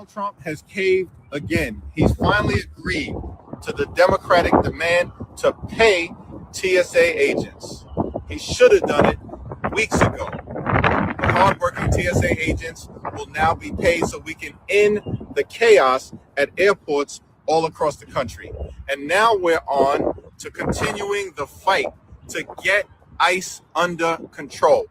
Donald Trump has caved again. He's finally agreed to the Democratic demand to pay TSA agents. He should have done it weeks ago. The hardworking TSA agents will now be paid so we can end the chaos at airports all across the country. And now we're on to continuing the fight to get ICE under control,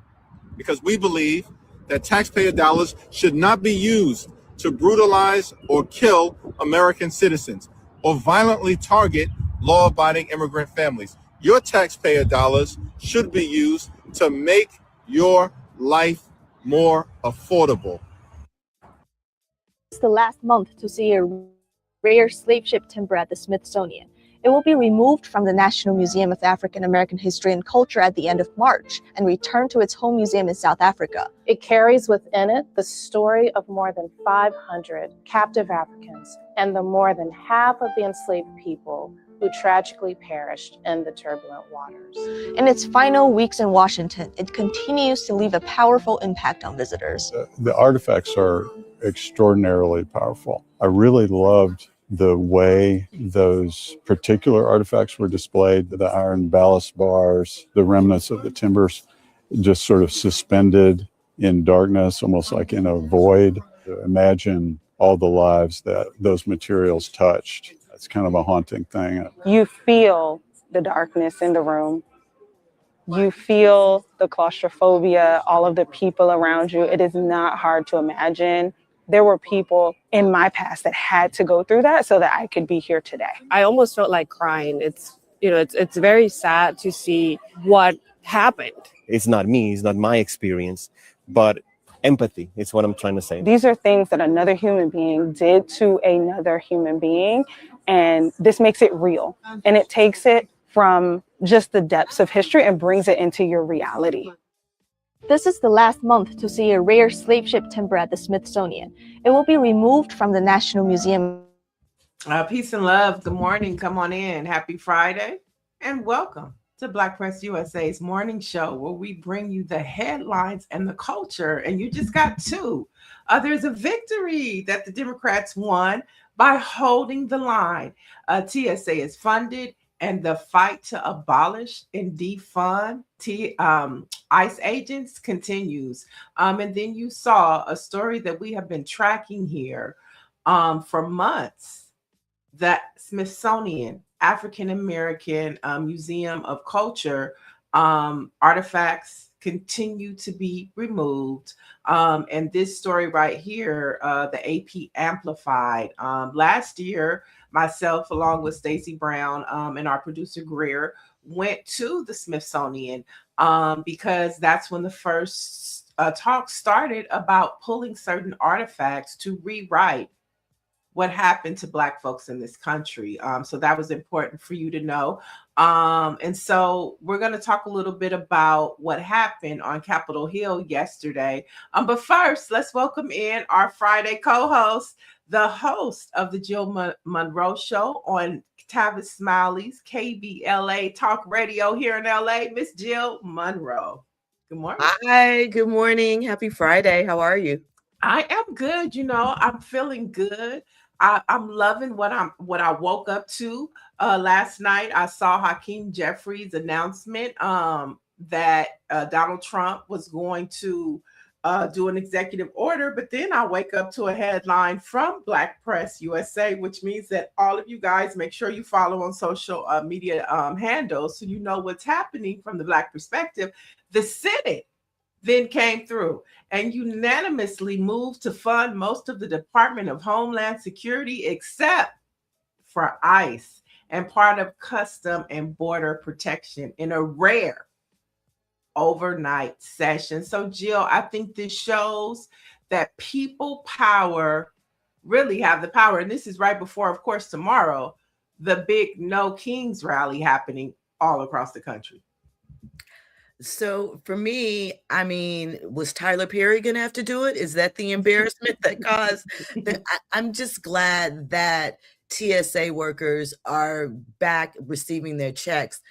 because we believe that taxpayer dollars should not be used to brutalize or kill American citizens or violently target law-abiding immigrant families. Your taxpayer dollars should be used to make your life more affordable. It's the last month to see a rare slave ship timber at the Smithsonian. It will be removed from the National Museum of African American History and Culture at the end of March and returned to its home museum in South Africa. It carries within it the story of more than 500 captive Africans and the more than half of the enslaved people who tragically perished in the turbulent waters. In its final weeks in Washington, it continues to leave a powerful impact on visitors. The artifacts are extraordinarily powerful. I really loved the way those particular artifacts were displayed, the iron ballast bars, the remnants of the timbers just sort of suspended in darkness, almost like in a void. Imagine all the lives that those materials touched. It's kind of a haunting thing. You feel the darkness in the room. You feel the claustrophobia, all of the people around you. It is not hard to imagine. There were people in my past that had to go through that so that I could be here today. I almost felt like crying. It's very sad to see what happened. It's not me, it's not my experience, but empathy is what I'm trying to say. These are things that another human being did to another human being, and this makes it real. And it takes it from just the depths of history and brings it into your reality. This is the last month to see a rare slave ship timber at the Smithsonian. It will be removed from the National Museum. Peace and love. Good morning. Come on in. Happy Friday and welcome to Black Press USA's morning show, where we bring you the headlines and the culture. And you just got two. There's a victory that the Democrats won by holding the line. TSA is funded, and the fight to abolish and defund ICE agents continues. And then you saw a story that we have been tracking here for months. That Smithsonian African American Museum of Culture artifacts continue to be removed. And this story right here, the AP amplified. Last year, myself, along with Stacey Brown and our producer Greer, went to the Smithsonian because that's when the first talk started about pulling certain artifacts to rewrite what happened to Black folks in this country. So that was important for you to know. And so we're going to talk a little bit about what happened on Capitol Hill yesterday. But first, let's welcome in our Friday co-host, the host of the Jill Munroe Show on Tavis Smiley's KBLA Talk Radio here in LA, Miss Jill Munroe. Good morning. Hi, good morning. Happy Friday. How are you? I am good. You know, I'm feeling good. I'm loving what I woke up to last night. I saw Hakeem Jeffries' announcement that Donald Trump was going to do an executive order, but then I wake up to a headline from Black Press USA, which means that all of you guys make sure you follow on social media handles so you know what's happening from the Black perspective. The Senate then came through and unanimously moved to fund most of the Department of Homeland Security except for ICE and part of Custom and Border Protection in a rare overnight session. So Jill, I think this shows that people power really have the power. And this is right before, of course, tomorrow, the big No Kings rally happening all across the country. So for me, I mean, was Tyler Perry going to have to do it? Is that the embarrassment that caused? I'm just glad that TSA workers are back receiving their checks.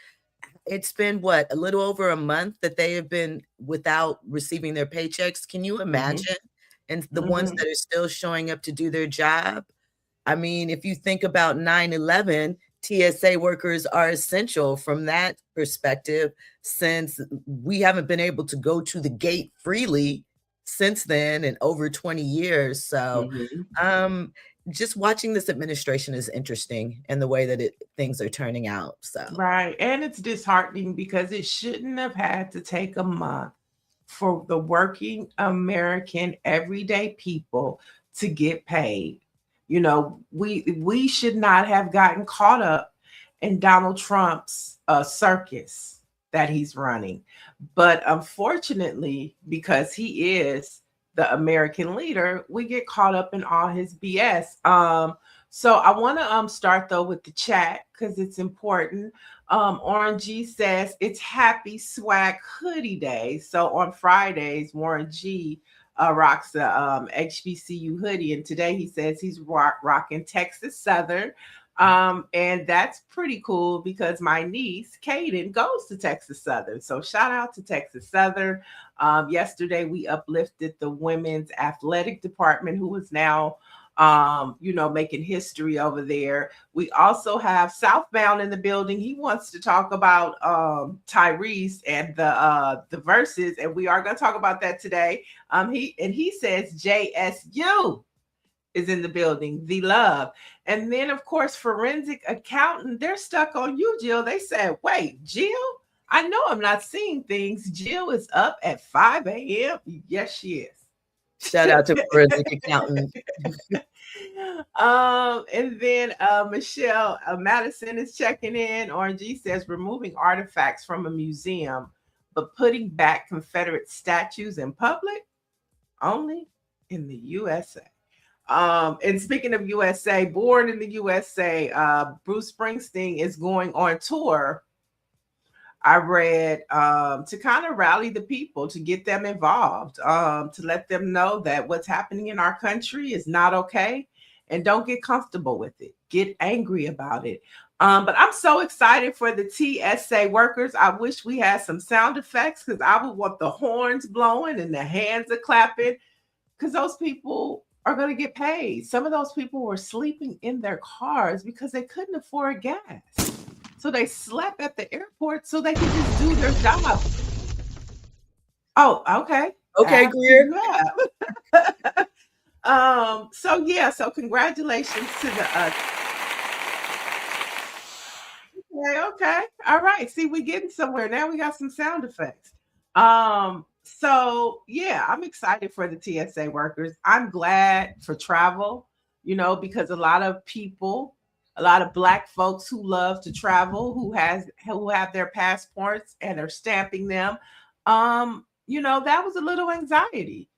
It's been a little over a month that they have been without receiving their paychecks. Can you imagine and the ones that are still showing up to do their job. I mean, if you think about 9/11, TSA workers are essential from that perspective, since we haven't been able to go to the gate freely since then in over 20 years. So just watching this administration is interesting, and the way that things are turning out. So Right. And it's disheartening because it shouldn't have had to take a month for the working American everyday people to get paid. You know, we should not have gotten caught up in Donald Trump's circus that he's running. But unfortunately, because he is the American leader, we get caught up in all his BS. So I want to start though with the chat because it's important. Warren G says it's Happy Swag Hoodie Day. So on Fridays, Warren G rocks the HBCU hoodie, and today he says he's rocking Texas Southern. And that's pretty cool because my niece, Kaden, goes to Texas Southern. So shout out to Texas Southern. Yesterday, we uplifted the women's athletic department, who is now, making history over there. We also have Southbound in the building. He wants to talk about Tyrese and the verses, and we are going to talk about that today. He says JSU is in the building, the love. And then, of course, forensic accountant, they're stuck on you, Jill. They said, wait, Jill? I know I'm not seeing things. Jill is up at 5 a.m. Yes, she is. Shout out to forensic accountant. And then Michelle Madison is checking in. RG says removing artifacts from a museum, but putting back Confederate statues in public only in the USA. And speaking of USA, born in the USA, Bruce Springsteen is going on tour. I read to kind of rally the people, to get them involved, to let them know that what's happening in our country is not okay, and don't get comfortable with it. Get angry about it. But I'm so excited for the TSA workers. I wish we had some sound effects because I would want the horns blowing and the hands are clapping, because those people are going to get paid. Some of those people were sleeping in their cars because they couldn't afford gas. So they slept at the airport so they could just do their job. Oh, okay. Okay, Greer. So congratulations to the Okay. All right. See, we're getting somewhere. Now we got some sound effects. So yeah, I'm excited for the TSA workers. I'm glad for travel, because a lot of people, a lot of Black folks who love to travel, who have their passports and are stamping them, that was a little anxiety.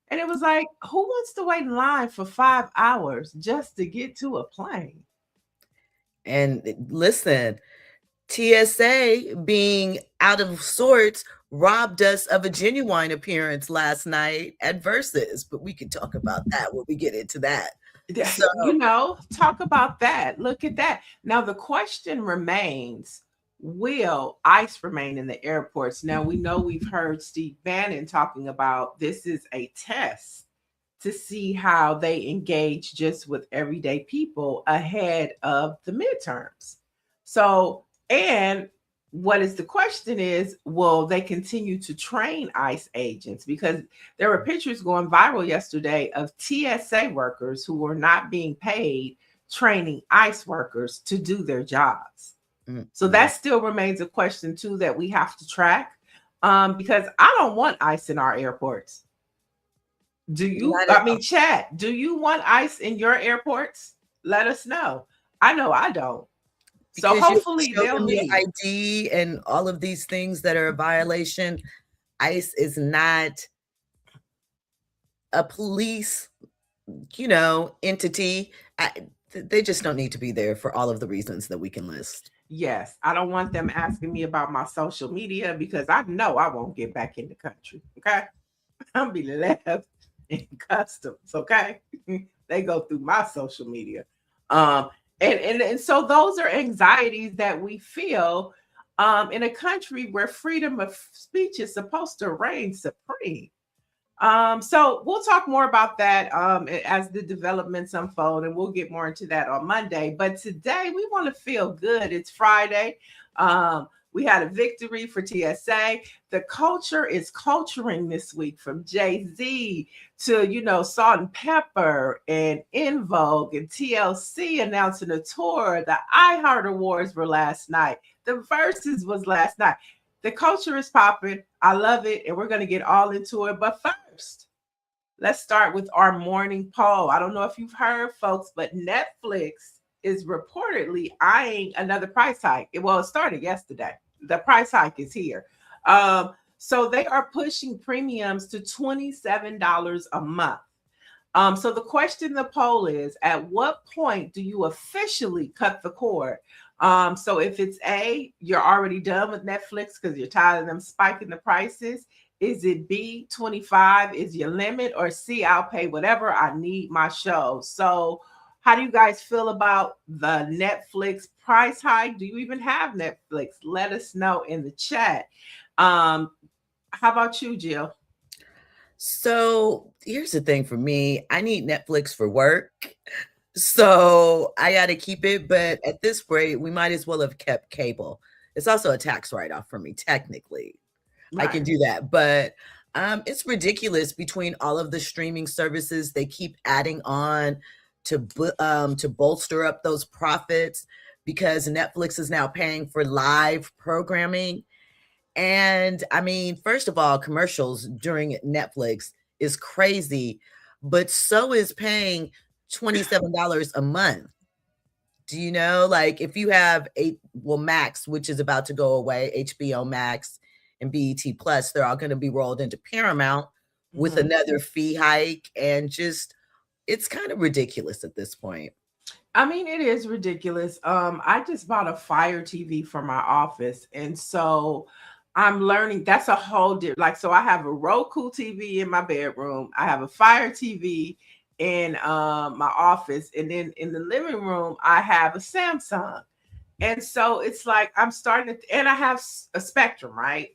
And it was like, who wants to wait in line for 5 hours just to get to a plane? And listen, TSA being out of sorts robbed us of a genuine appearance last night at Versus, but we can talk about that when we get into that. So, talk about that. Look at that. Now, the question remains, will ICE remain in the airports? Now, we know we've heard Steve Bannon talking about this is a test to see how they engage just with everyday people ahead of the midterms. So, and what is the question is, will they continue to train ICE agents? Because there were pictures going viral yesterday of TSA workers who were not being paid training ICE workers to do their jobs. Mm-hmm. So that still remains a question too that we have to track, because I don't want ICE in our airports. Do you? Chat, do you want ICE in your airports? Let us know. I know I don't. So because hopefully they'll be ID and all of these things that are a violation. ICE is not a police, entity. They just don't need to be there for all of the reasons that we can list. Yes, I don't want them asking me about my social media because I know I won't get back in the country. Okay, I'll be left in customs. Okay, they go through my social media. And so those are anxieties that we feel in a country where freedom of speech is supposed to reign supreme. So we'll talk more about that as the developments unfold, and we'll get more into that on Monday. But today we want to feel good. It's Friday. We had a victory for TSA. The culture is culturing this week, from Jay-Z to, Salt and Pepper and In Vogue and TLC announcing a tour. The iHeart Awards were last night. The Versus was last night. The culture is popping. I love it. And we're going to get all into it. But first, let's start with our morning poll. I don't know if you've heard, folks, but Netflix is reportedly eyeing another price hike. It started yesterday. The price hike is here. So they are pushing premiums to $27 a month. So the question in the poll is, at what point do you officially cut the cord? So if it's A, you're already done with Netflix because you're tired of them spiking the prices. Is it B, 25 is your limit? Or C, I'll pay whatever I need my show. So how do you guys feel about the Netflix price hike? Do you even have Netflix? Let us know in the chat. How about you, Jill? So here's the thing for me. I need Netflix for work. So I got to keep it. But at this rate, we might as well have kept cable. It's also a tax write-off for me, technically. Right. I can do that. But it's ridiculous between all of the streaming services they keep adding on to bolster up those profits, because Netflix is now paying for live programming. And I mean, first of all, commercials during Netflix is crazy, but so is paying $27 a month. Do you know, like if you have Max, which is about to go away, HBO Max and BET Plus, they're all going to be rolled into Paramount with another fee hike, and just, it's kind of ridiculous at this point. I mean, it is ridiculous. I just bought a Fire TV for my office, and so I'm learning that's a whole different, so I have a Roku TV in my bedroom. I have a Fire TV in my office, and then in the living room I have a Samsung. And so it's like I'm starting to, and I have a Spectrum, right?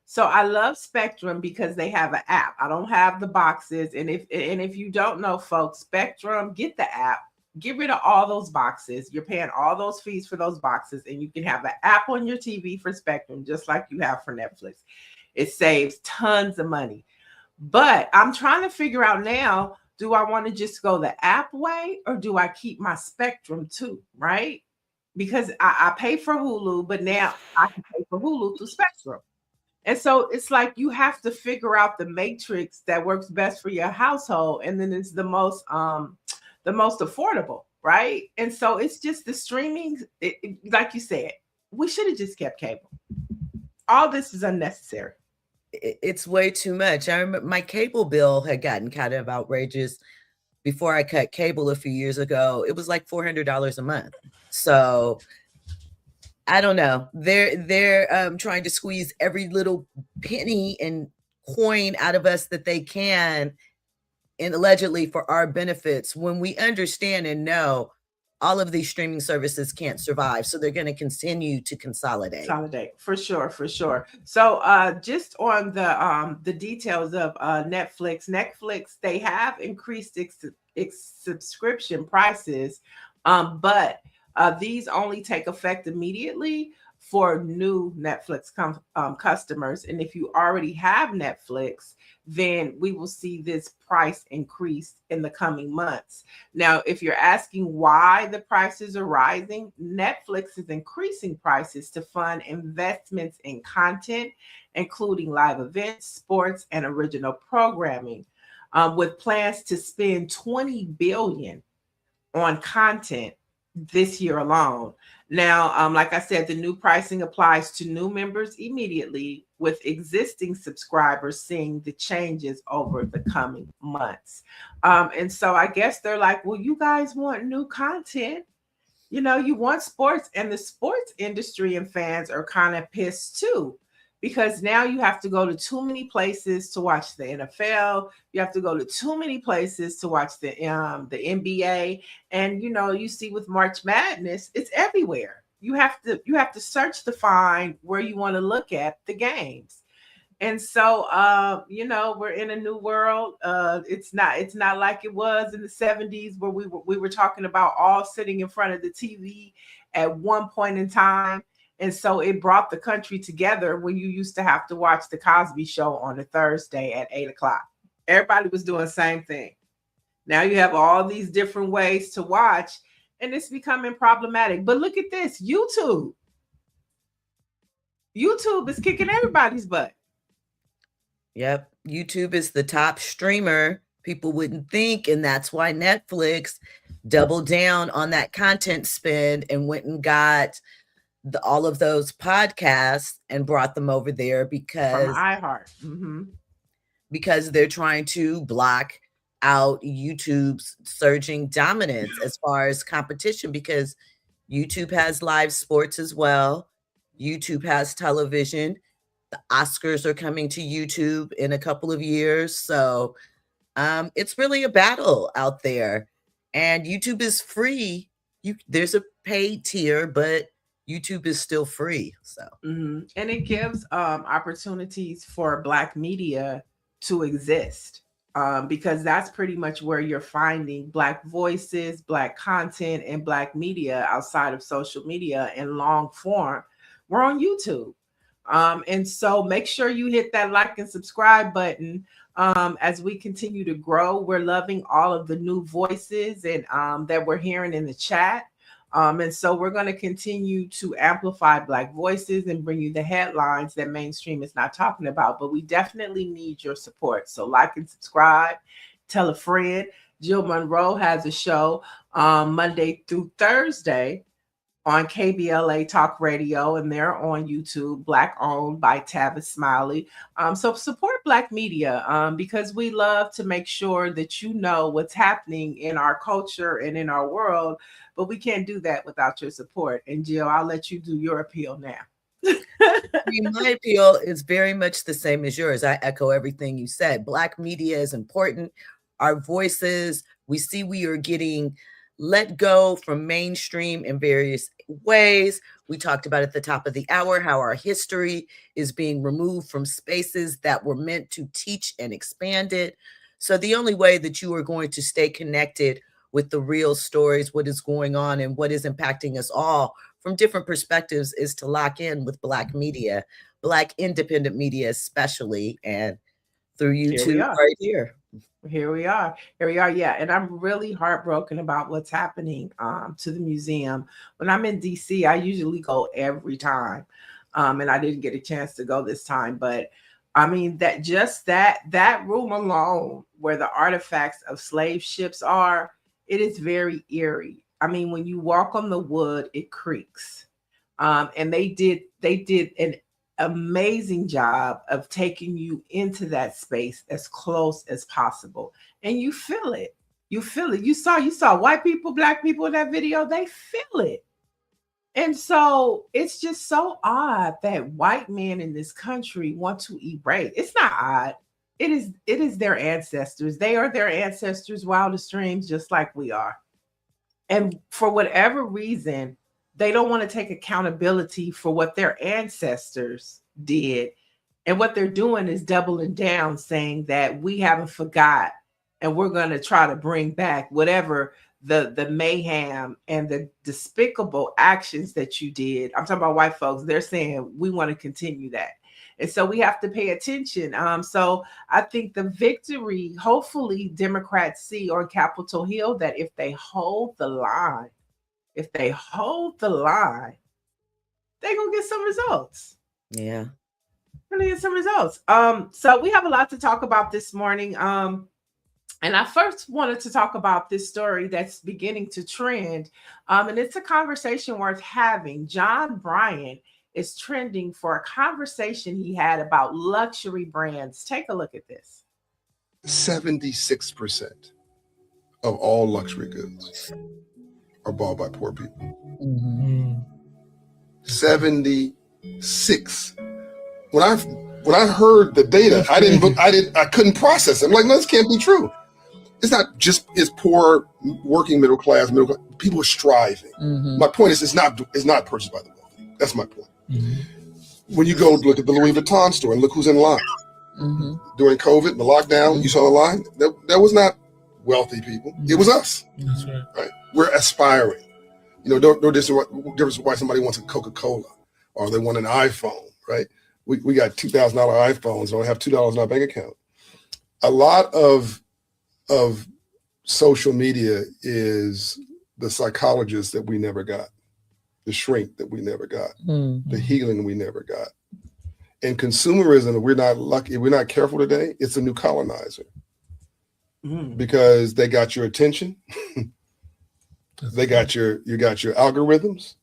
So I love Spectrum because they have an app. I don't have the boxes, and if you don't know, folks, Spectrum, get the app. Get rid of all those boxes. You're paying all those fees for those boxes, and you can have an app on your TV for Spectrum, just like you have for Netflix. It saves tons of money. But I'm trying to figure out now, do I want to just go the app way, or do I keep my Spectrum too, right? Because I pay for Hulu, but now I can pay for Hulu through Spectrum. And so it's like you have to figure out the matrix that works best for your household, and then it's the most affordable, right? And so it's just the streaming, like you said, we should have just kept cable. All this is unnecessary. It's way too much. I remember my cable bill had gotten kind of outrageous before I cut cable a few years ago. It was like $400 a month. So I don't know. They're trying to squeeze every little penny and coin out of us that they can, and allegedly for our benefits, when we understand and know all of these streaming services can't survive. So they're going to continue to consolidate. For sure. So just on the details of Netflix, they have increased its subscription prices, but these only take effect immediately for new Netflix customers. And if you already have Netflix, then we will see this price increase in the coming months. Now, if you're asking why the prices are rising, Netflix is increasing prices to fund investments in content, including live events, sports, and original programming, with plans to spend $20 billion on content this year alone. Now, like I said, the new pricing applies to new members immediately, with existing subscribers seeing the changes over the coming months. And so I guess they're like, well, you guys want new content. You know, you want sports, and the sports industry and fans are kind of pissed too, because now you have to go to too many places to watch the NFL. You have to go to too many places to watch the NBA. And, you know, you see with March Madness, it's everywhere. You have to search to find where you want to look at the games. And so, we're in a new world. It's not like it was in the 70s where we were talking about all sitting in front of the TV at one point in time. And so it brought the country together when you used to have to watch the Cosby Show on a Thursday at 8:00. Everybody was doing the same thing. Now you have all these different ways to watch, and it's becoming problematic. But look at this, YouTube. YouTube is kicking everybody's butt. Yep. YouTube is the top streamer. People wouldn't think. And that's why Netflix doubled down on that content spend and went and got all of those podcasts and brought them over there because From iHeart. Mm-hmm. Because they're trying to block out YouTube's surging dominance as far as competition, because YouTube has live sports as well. YouTube has television. The Oscars are coming to YouTube in a couple of years. So it's really a battle out there. And YouTube is free. There's a paid tier, but YouTube is still free. So and it gives opportunities for Black media to exist, because that's pretty much where you're finding Black voices, Black content, and Black media outside of social media in long form. We're on YouTube. And so make sure you hit that like and subscribe button. As we continue to grow, we're loving all of the new voices and that we're hearing in the chat. And so we're going to continue to amplify Black voices and bring you the headlines that mainstream is not talking about. But we definitely need your support. So like and subscribe, tell a friend. Jill Munroe has a show Monday through Thursday on KBLA Talk Radio, and they're on YouTube, Black owned by Tavis Smiley. So support Black media, because we love to make sure that you know what's happening in our culture and in our world, but we can't do that without your support. And Jill, I'll let you do your appeal now. my appeal is very much the same as yours. I echo everything you said. Black media is important. Our voices, we see we are getting let go from mainstream in various ways. We talked about at the top of the hour how our history is being removed from spaces that were meant to teach and expand it. So the only way that you are going to stay connected with the real stories, what is going on and what is impacting us all from different perspectives, is to lock in with Black media, Black independent media especially, and through YouTube right here. Here we are. Yeah. And I'm really heartbroken about what's happening to the museum. When I'm in DC, I usually go every time. And I didn't get a chance to go this time. But I mean, that room alone where the artifacts of slave ships are, it is very eerie. I mean, when you walk on the wood, it creaks. And they did an amazing job of taking you into that space as close as possible, and you feel it. You saw white people, Black people in that video. They feel it. And so it's just so odd that white men in this country want to erase. It's not odd. It is their ancestors. They are their ancestors' wildest dreams, just like we are. And for whatever reason, they don't want to take accountability for what their ancestors did. And what they're doing is doubling down, saying that we haven't forgot, and we're going to try to bring back whatever the mayhem and the despicable actions that you did. I'm talking about white folks. They're saying we want to continue that. And so we have to pay attention. So I think the victory, hopefully Democrats see on Capitol Hill, that if they hold the line, they're going to get some results. Yeah. Going to get some results. So we have a lot to talk about this morning. And I first wanted to talk about this story that's beginning to trend. And it's a conversation worth having. John Bryan is trending for a conversation he had about luxury brands. Take a look at this. 76% of all luxury goods are bought by poor people. 76. When I heard the data, I couldn't process it. I'm like, no, this can't be true. It's not just poor working middle class. People are striving. My point is, it's not purchased by the wealthy. That's my point. when you go look at the Louis Vuitton store and look who's in line. Mm-hmm. During COVID, the lockdown, you saw the line. That was not wealthy people. It was us. That's right. Right? We're aspiring. No difference why somebody wants a Coca-Cola or they want an iPhone, right? We got $2,000 iPhones and only have $2 in our bank account. A lot of social media is the psychologist that we never got, the shrink that we never got, the healing we never got. And consumerism, if we're not lucky, if we're not careful today, it's a new colonizer. Because they got your attention. They got you got your algorithms.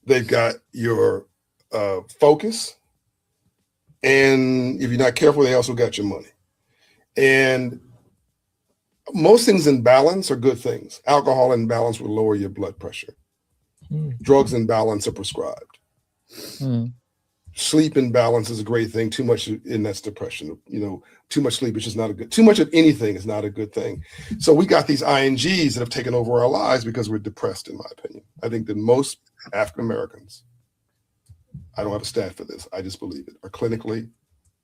They've got your focus. And if you're not careful, they also got your money. And most things in balance are good things. Alcohol in balance will lower your blood pressure. Drugs in balance are prescribed. Sleep in balance is a great thing. Too much, and that's depression. Too much sleep is just not a good. Too much of anything is not a good thing. So we got these INGs that have taken over our lives because we're depressed, in my opinion. I think that most African Americans, I don't have a stat for this, I just believe it, are clinically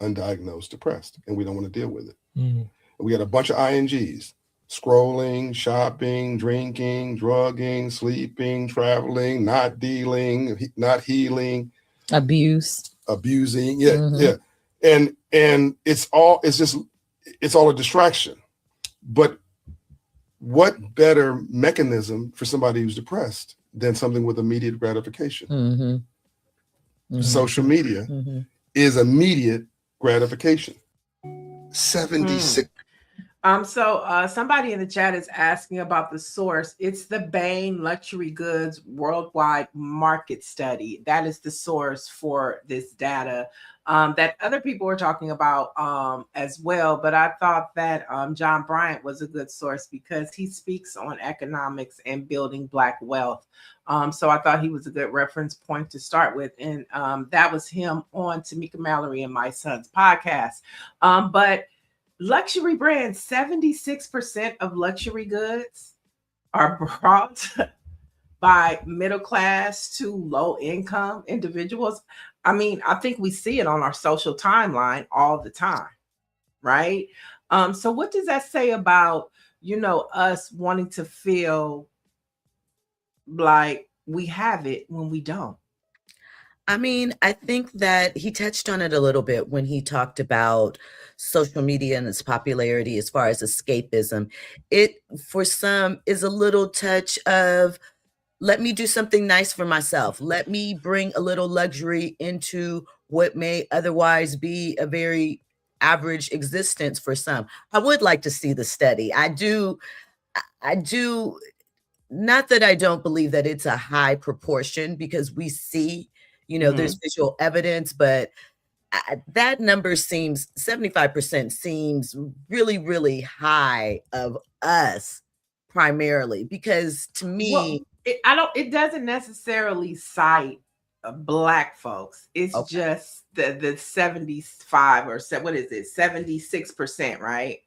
undiagnosed depressed, and we don't want to deal with it. We got a bunch of INGs: scrolling, shopping, drinking, drugging, sleeping, traveling, not dealing, not healing, abusing. Yeah. And it's all a distraction. But what better mechanism for somebody who's depressed than something with immediate gratification? Social media is immediate gratification. 76. So somebody in the chat is asking about the source. It's the Bain Luxury Goods Worldwide Market Study. That is the source for this data that other people were talking about as well. But I thought that John Bryant was a good source because he speaks on economics and building Black wealth. So I thought he was a good reference point to start with. And that was him on Tamika Mallory and My Son's podcast. But luxury brands, 76% of luxury goods are brought by middle class to low income individuals. I mean, I think we see it on our social timeline all the time, right? So what does that say about, us wanting to feel like we have it when we don't? I mean, I think that he touched on it a little bit when he talked about social media and its popularity as far as escapism. It, for some, is a little touch of, let me do something nice for myself. Let me bring a little luxury into what may otherwise be a very average existence for some. I would like to see the study. I do, not that I don't believe that it's a high proportion, because we see, there's visual evidence, but that number seems, 75% seems really, really high of us primarily, because to me, it doesn't necessarily cite Black folks. It's just the 75 or what is it? 76%, right?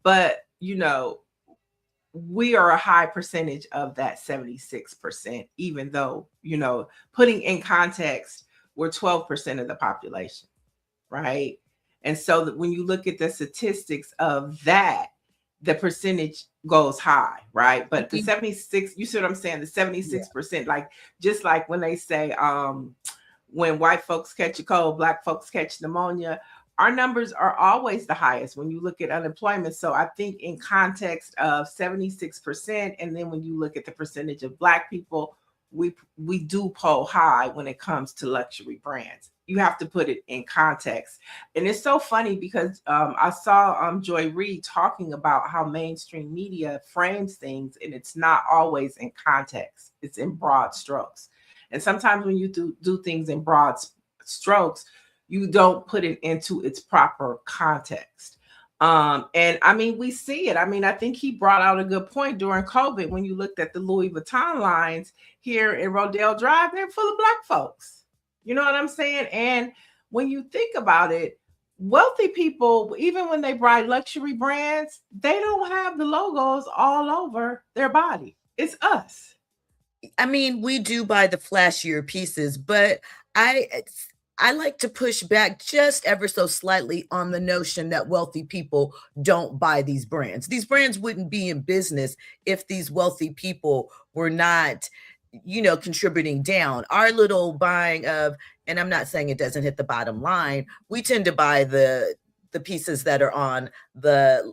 But we are a high percentage of that 76%, even though, putting in context, we're 12% of the population, right? And so that when you look at the statistics of that, the percentage goes high, right? But the 76, you see what I'm saying? The 76%, like, just like when they say, when white folks catch a cold, Black folks catch pneumonia, our numbers are always the highest when you look at unemployment. So I think in context of 76%, and then when you look at the percentage of Black people, we do poll high when it comes to luxury brands. You have to put it in context. And it's so funny because I saw Joy Reid talking about how mainstream media frames things, and it's not always in context. It's in broad strokes. And sometimes when you do things in broad strokes, you don't put it into its proper context. And I mean, we see it. I mean, I think he brought out a good point during COVID when you looked at the Louis Vuitton lines here in Rodale Drive, they're full of Black folks. You know what I'm saying? And when you think about it, wealthy people, even when they buy luxury brands, they don't have the logos all over their body. It's us. I mean, we do buy the flashier pieces, but I like to push back just ever so slightly on the notion that wealthy people don't buy these brands. These brands wouldn't be in business if these wealthy people were not, contributing down. Our little buying of, and I'm not saying it doesn't hit the bottom line, we tend to buy the pieces that are on the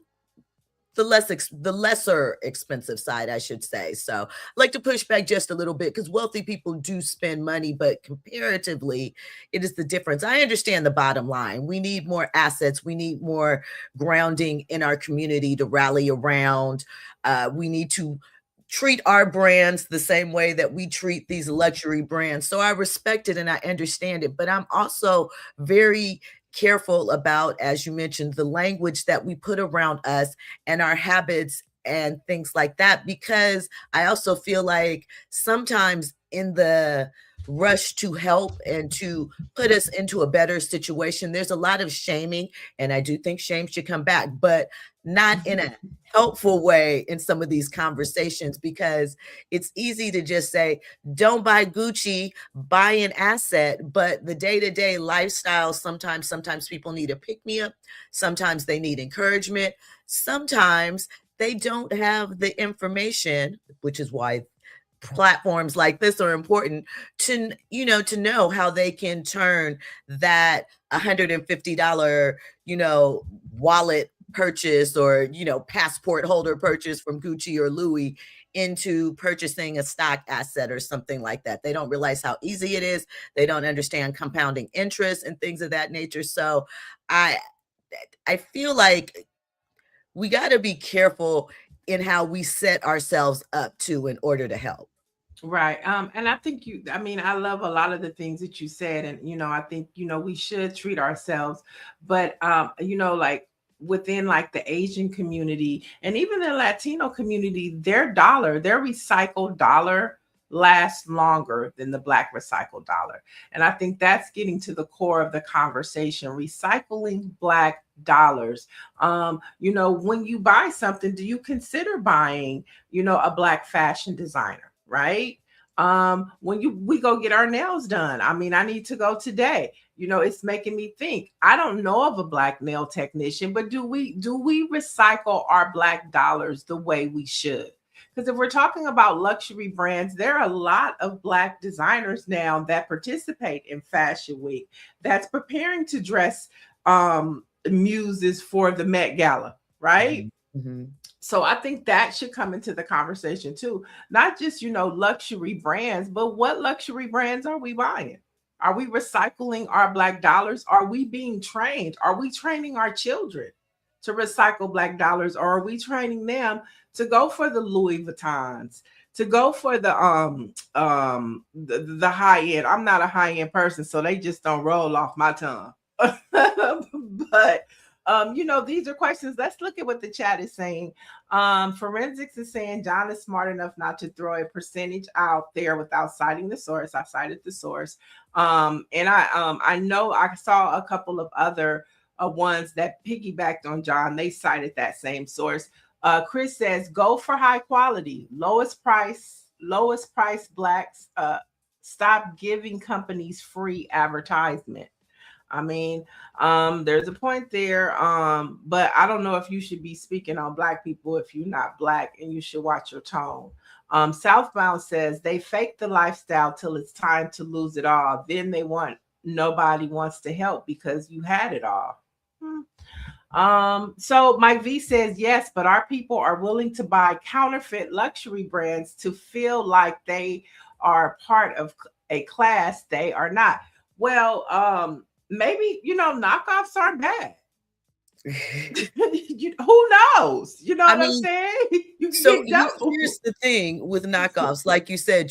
lesser expensive side, I should say. So I like to push back just a little bit because wealthy people do spend money, but comparatively, it is the difference. I understand the bottom line. We need more assets. We need more grounding in our community to rally around. We need to treat our brands the same way that we treat these luxury brands. So I respect it and I understand it, but I'm also very careful about, as you mentioned, the language that we put around us and our habits and things like that, because I also feel like sometimes in the rush to help and to put us into a better situation, there's a lot of shaming, and I do think shame should come back, but not in a helpful way in some of these conversations, because it's easy to just say, don't buy Gucci, buy an asset. But the day-to-day lifestyle, sometimes people need a pick-me-up. Sometimes they need encouragement. Sometimes they don't have the information, which is why platforms like this are important to know how they can turn that $150 wallet purchase or passport holder purchase from Gucci or Louis into purchasing a stock asset or something like that. They don't realize how easy it is. They don't understand compounding interest and things of that nature. So I feel like we got to be careful in how we set ourselves up in order to help. Right. And I think I love a lot of the things that you said. And, I think, we should treat ourselves, but, like within like the Asian community and even the Latino community, their recycled dollar lasts longer than the Black recycled dollar. And I think that's getting to the core of the conversation, recycling Black dollars. When you buy something, do you consider buying, a Black fashion designer? Right? When we go get our nails done, I need to go today. It's making me think. I don't know of a Black nail technician, but do we recycle our Black dollars the way we should? Because if we're talking about luxury brands, there are a lot of Black designers now that participate in Fashion Week that's preparing to dress muses for the Met Gala, right? Mm-hmm. So I think that should come into the conversation too. Not just, luxury brands, but what luxury brands are we buying? Are we recycling our Black dollars? Are we being trained? Are we training our children to recycle Black dollars? Or are we training them to go for the Louis Vuittons, to go for the high end? I'm not a high end person, so they just don't roll off my tongue. But these are questions. Let's look at what the chat is saying. Forensics is saying John is smart enough not to throw a percentage out there without citing the source. I cited the source. And I know I saw a couple of other ones that piggybacked on John. They cited that same source. Chris says, go for high quality, lowest price Blacks. Stop giving companies free advertisement. There's a point there, but I don't know if you should be speaking on Black people if you're not Black, and you should watch your tone. Southbound says they fake the lifestyle till it's time to lose it all. Then nobody wants to help because you had it all. So Mike V says, yes, but our people are willing to buy counterfeit luxury brands to feel like they are part of a class they are not. Well, maybe, knockoffs aren't bad. Who knows? What I'm saying? Here's the thing with knockoffs. Like you said,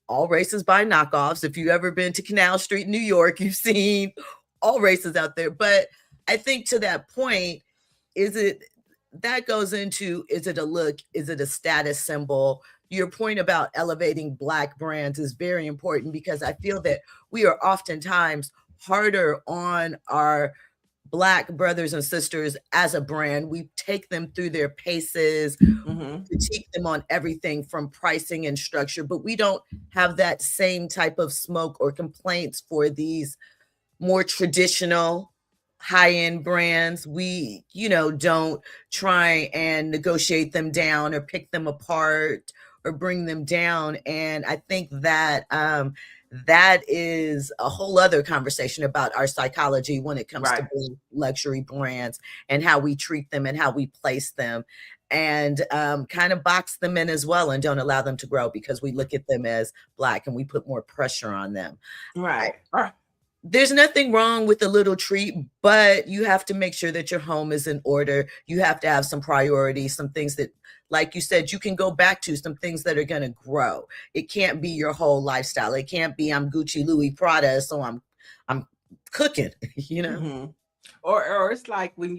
all races buy knockoffs. If you've ever been to Canal Street, New York, you've seen all races out there. But I think to that point, is it a look? Is it a status symbol? Your point about elevating Black brands is very important, because I feel that we are oftentimes harder on our Black brothers and sisters as a brand. We take them through their paces, critique them on everything from pricing and structure, but we don't have that same type of smoke or complaints for these more traditional high-end brands. We, don't try and negotiate them down or pick them apart or bring them down. And I think that that is a whole other conversation about our psychology when it comes to luxury brands and how we treat them and how we place them, and kind of box them in as well and don't allow them to grow because we look at them as Black and we put more pressure on them. There's nothing wrong with a little treat, but you have to make sure that your home is in order. You have to have some priorities, some things that, like you said, you can go back to, some things that are going to grow. It can't be your whole lifestyle. It can't be I'm Gucci, Louis, Prada, so I'm cooking, Or it's like when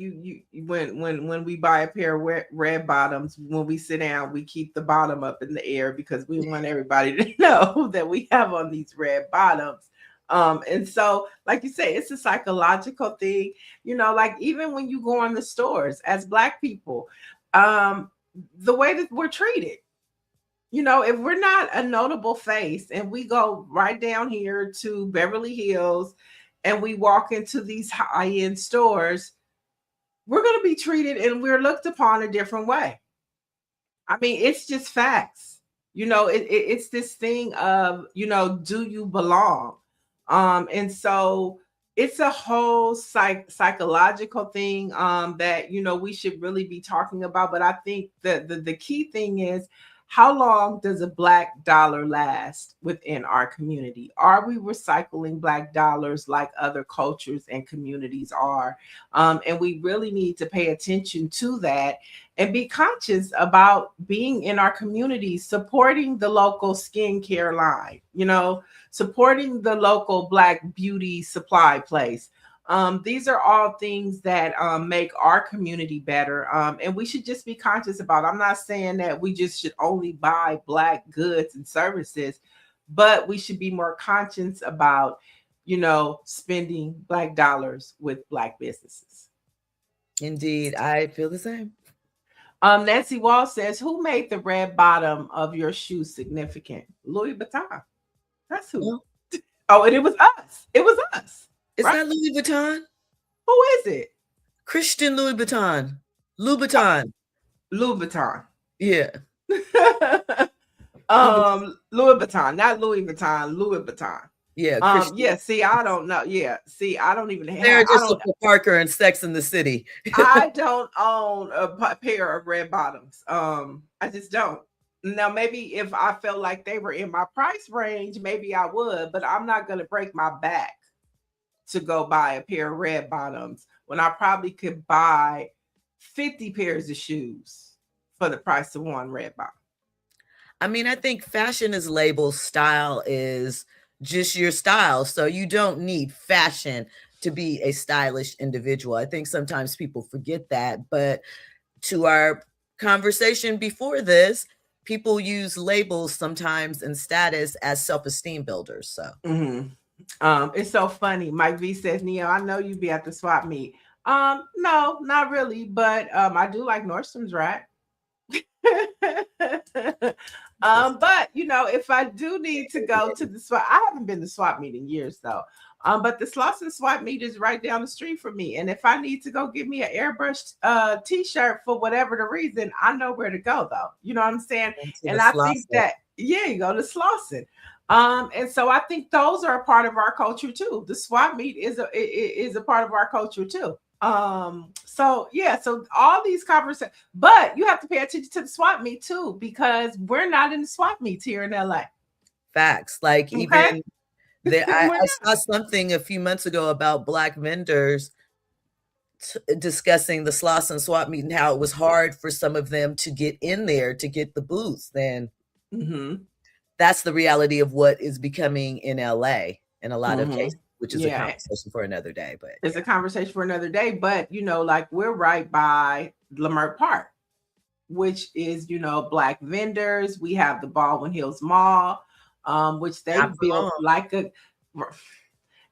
when we buy a pair of red bottoms, when we sit down, we keep the bottom up in the air because we want everybody to know that we have on these red bottoms. And so, like you say, it's a psychological thing, like even when you go in the stores as Black people, the way that we're treated, if we're not a notable face and we go right down here to Beverly Hills and we walk into these high-end stores, we're going to be treated and we're looked upon a different way. I mean, it's just facts. It's this thing of, do you belong? And so it's a whole psychological thing that, we should really be talking about. But I think that the key thing is, how long does a Black dollar last within our community? Are we recycling Black dollars like other cultures and communities are? And we really need to pay attention to that and be conscious about being in our communities, supporting the local skincare line, supporting the local Black beauty supply place. These are all things that make our community better. And we should just be conscious about. I'm not saying that we just should only buy Black goods and services, but we should be more conscious about, spending Black dollars with Black businesses. Indeed, I feel the same. Nancy Wall says, who made the red bottom of your shoe significant? Louis Vuitton. That's who. Yeah. Oh, and it was us. It was us. It's not Louis Vuitton. Who is it? Christian Louis Vuitton. Louis Vuitton. Louis Vuitton. Yeah. Louis Vuitton, not Louis Vuitton. Louis Vuitton. Yeah. Yeah. See, I don't know. Yeah. See, I don't even have. They're just for Parker and Sex in the City. I don't own a pair of red bottoms. I just don't. Now, maybe if I felt like they were in my price range, maybe I would, but I'm not going to break my back to go buy a pair of red bottoms when I probably could buy 50 pairs of shoes for the price of one red bottom. I mean, I think fashion is labeled, style is just your style. So you don't need fashion to be a stylish individual. I think sometimes people forget that. But to our conversation before this, people use labels sometimes and status as self-esteem builders. So it's so funny. Mike V says, Neo, I know you be at the swap meet. No, not really, but I do like Nordstrom's rack. But if I do need to go to the swap, I haven't been to swap meet in years though. But the Slauson swap meet is right down the street from me. And if I need to go get me an airbrushed t-shirt for whatever the reason, I know where to go though. You know what I'm saying? And I think that, you go to Slauson. And so I think those are a part of our culture too. The swap meet is a part of our culture too. So all these conversations, but you have to pay attention to the swap meet too, because we're not in the swap meets here in LA. Facts. Like even I saw something a few months ago about Black vendors discussing the Slauson swap meet and how it was hard for some of them to get in there to get the booths. Then that's the reality of what is becoming in LA in a lot of cases, which is a conversation for another day. But it's a conversation for another day. But like we're right by Leimert Park, which is Black vendors. We have the Baldwin Hills Mall, which they built like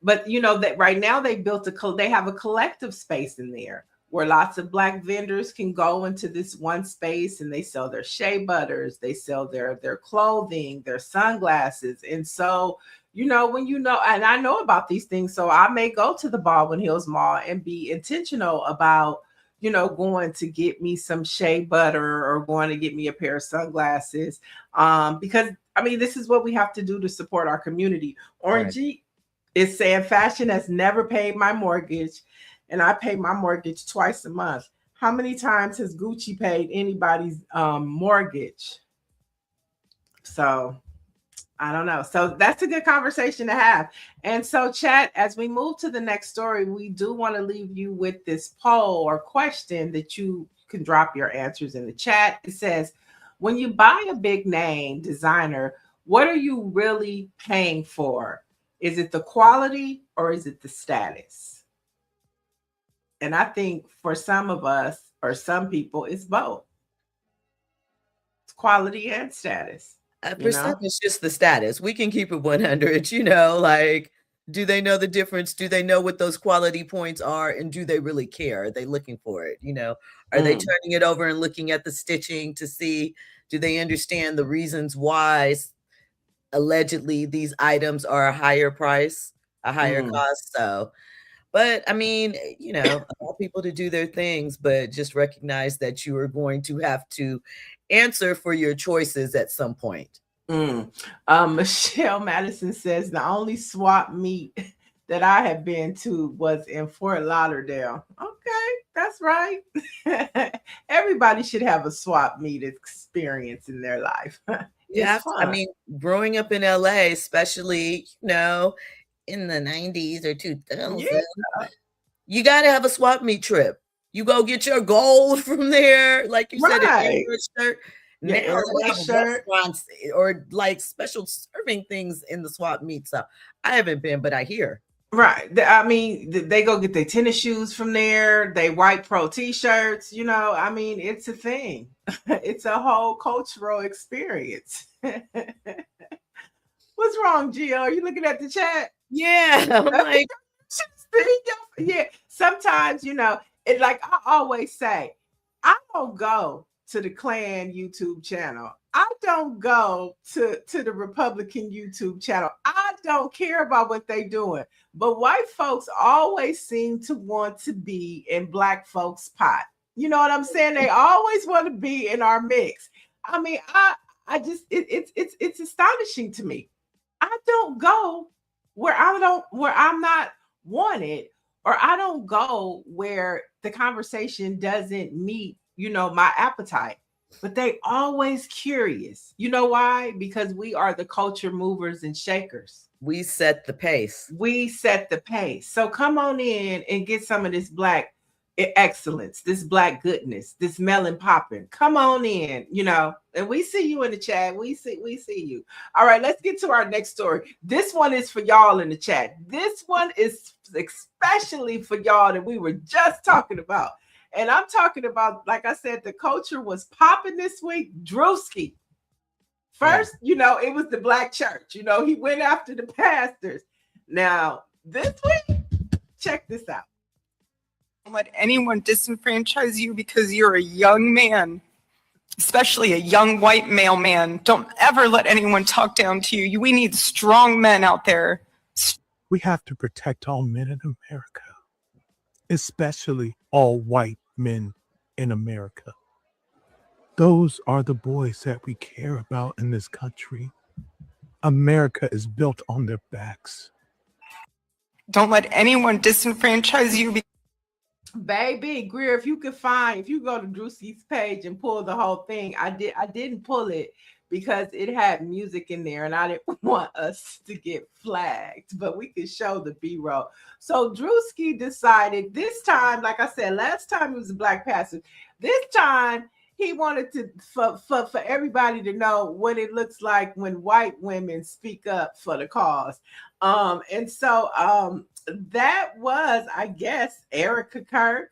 But you know that right now they have a collective space in there where lots of Black vendors can go into this one space and they sell their shea butters, they sell their clothing, their sunglasses. And so, you know, when you know, and I know about these things, so I may go to the Baldwin Hills Mall and be intentional about, you know, going to get me some shea butter or going to get me a pair of sunglasses. Because I mean, this is what we have to do to support our community. Orangey is saying fashion has never paid my mortgage, and I pay my mortgage twice a month. How many times has Gucci paid anybody's mortgage? So I don't know. So that's a good conversation to have. And so, chat, as we move to the next story, we do want to leave you with this poll or question that you can drop your answers in the chat. It says, when you buy a big name designer, what are you really paying for? Is it the quality or is it the status? And I think for some of us or some people, it's both. It's quality and status. For some, it's just the status. We can keep it 100, you know, like, do they know the difference? Do they know what those quality points are? And do they really care? Are they looking for it? You know, are they turning it over and looking at the stitching to see, do they understand the reasons why allegedly these items are a higher price, a higher cost? So, but I mean, you know, allow people to do their things, but just recognize that you are going to have to answer for your choices at some point. Michelle Madison says the only swap meet that I have been to was in Fort Lauderdale. Okay, that's right. Everybody should have a swap meet experience in their life. Yeah, I mean, growing up in LA, especially, you know, in the 90s or 2000s, you got to have a swap meet trip. You go get your gold from there, like you said, an shirt. Now they have restaurants or like special serving things in the swap meet. So I haven't been, but I hear. Right. I mean, they go get their tennis shoes from there. They White Pro t-shirts. You know, I mean, it's a thing. It's a whole cultural experience. What's wrong, Gio? Are you looking at the chat? Yeah, I'm like, yeah. Sometimes, you know, it's like I always say, I don't go to the Klan YouTube channel. I don't go to the Republican YouTube channel. I don't care about what they're doing. But white folks always seem to want to be in Black folks' pot. You know what I'm saying? They always want to be in our mix. I mean, I just it's astonishing to me. I don't go where I'm not wanted, or I don't go where the conversation doesn't meet, you know, my appetite. But they always curious. You know why? Because we are the culture movers and shakers. We set the pace. We set the pace. So come on in and get some of this Black excellence, this Black goodness, this melon popping. Come on in, you know, and we see you in the chat. We see you. All right, let's get to our next story. This one is for y'all in the chat. This one is especially for y'all that we were just talking about. And I'm talking about, like I said, the culture was popping this week. Drewski. First, you know, it was the Black church. You know, he went after the pastors. Now, this week, check this out. Don't let anyone disenfranchise you because you're a young man, especially a young white male man. Don't ever let anyone talk down to you. We need strong men out there. We have to protect all men in America, especially all white men in America. Those are the boys that we care about in this country. America is built on their backs. Don't let anyone disenfranchise you. Baby, Greer, if you go to Drewski's page and pull the whole thing, I didn't pull it because it had music in there and I didn't want us to get flagged, but we could show the B-roll. So Drewski decided this time, like I said, last time he was a Black pastor. This time he wanted to for everybody to know what it looks like when white women speak up for the cause. And so that was, I guess, Erica Kirk,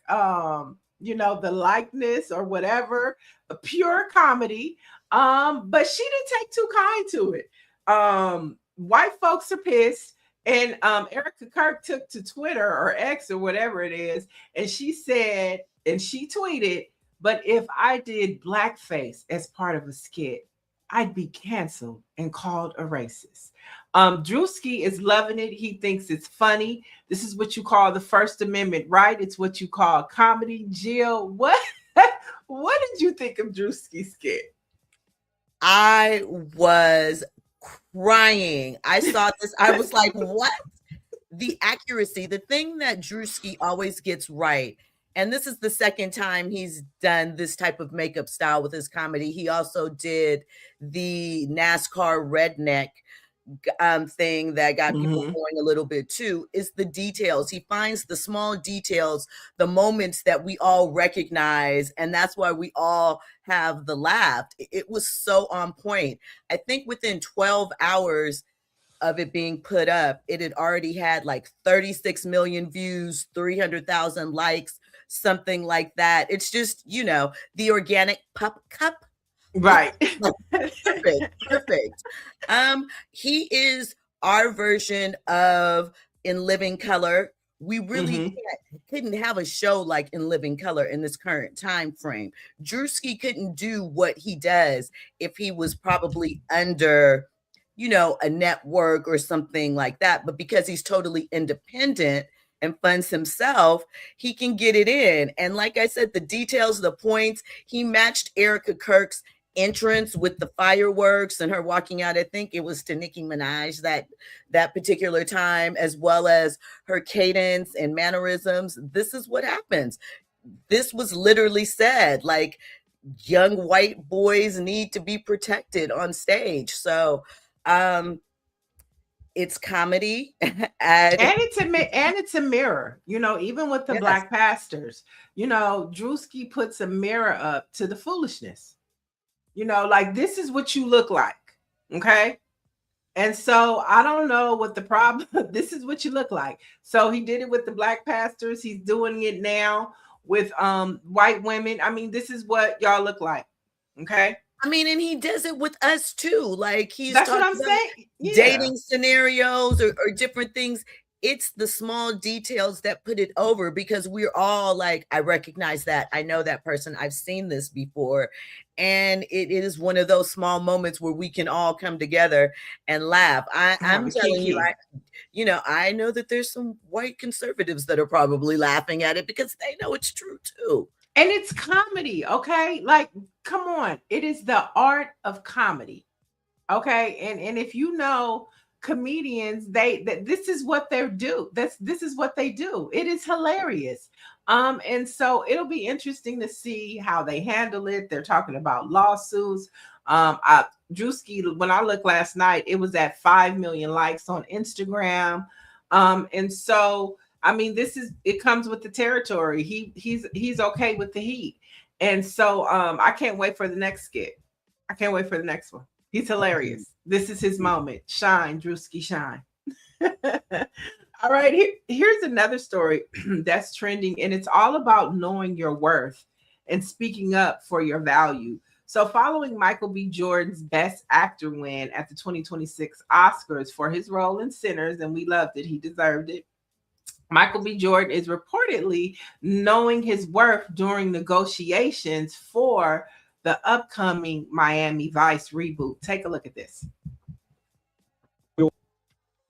you know, the likeness or whatever, a pure comedy. But she didn't take too kind to it. White folks are pissed. And Erica Kirk took to Twitter or X or whatever it is, and she said, and she tweeted, "But if I did blackface as part of a skit, I'd be canceled and called a racist." Drewski is loving it. He thinks it's funny. This is what you call the First Amendment, right? It's what you call comedy. Jill, what did you think of Drewski's skit? I was crying. I saw this. I was like, what? The accuracy, the thing that Drewski always gets right. And this is the second time he's done this type of makeup style with his comedy. He also did the NASCAR redneck thing that got people going a little bit too, is the details. He finds the small details, the moments that we all recognize, and that's why we all have the laugh. It was so on point. I think within 12 hours of it being put up, it had already had like 36 million views, 300,000 likes, something like that. It's just, you know, the organic pup cup. Right. Perfect. He is our version of In Living Color. We really couldn't have a show like In Living Color in this current time frame. Drewski couldn't do what he does if he was probably under, you know, a network or something like that. But because he's totally independent and funds himself, he can get it in. And like I said, the details, the points, he matched Erica Kirk's entrance with the fireworks and her walking out. I think it was to Nicki Minaj that particular time, as well as her cadence and mannerisms. This is what happens. This was literally said, like, young white boys need to be protected on stage. So it's comedy and it's a mirror, you know, even with the black pastors, you know, Drewski puts a mirror up to the foolishness. You know, like, this is what you look like. Okay. And so I don't know what the problem, this is what you look like. So he did it with the black pastors. He's doing it now with white women. I mean, this is what y'all look like. Okay. I mean, and he does it with us too. Like, he's that's what I'm saying. Dating scenarios or different things. It's the small details that put it over, because we're all like, I recognize that. I know that person. I've seen this before. And it is one of those small moments where we can all come together and laugh. I'm telling you, I know that there's some white conservatives that are probably laughing at it because they know it's true too. And it's comedy, okay? Like, come on. It is the art of comedy, okay? And if you know comedians, this is what they do. This is what they do. It is hilarious. And so it'll be interesting to see how they handle it. They're talking about lawsuits. Drewski, when I looked last night, it was at 5 million likes on Instagram. And so, I mean, it comes with the territory. He's okay with the heat. And so I can't wait for the next skit. I can't wait for the next one. He's hilarious. This is his moment. Shine, Drewski, shine. All right, here's another story that's trending, and it's all about knowing your worth and speaking up for your value. So following Michael B. Jordan's Best Actor win at the 2026 Oscars for his role in Sinners, and we loved it, he deserved it, Michael B. Jordan is reportedly knowing his worth during negotiations for the upcoming Miami Vice reboot. Take a look at this.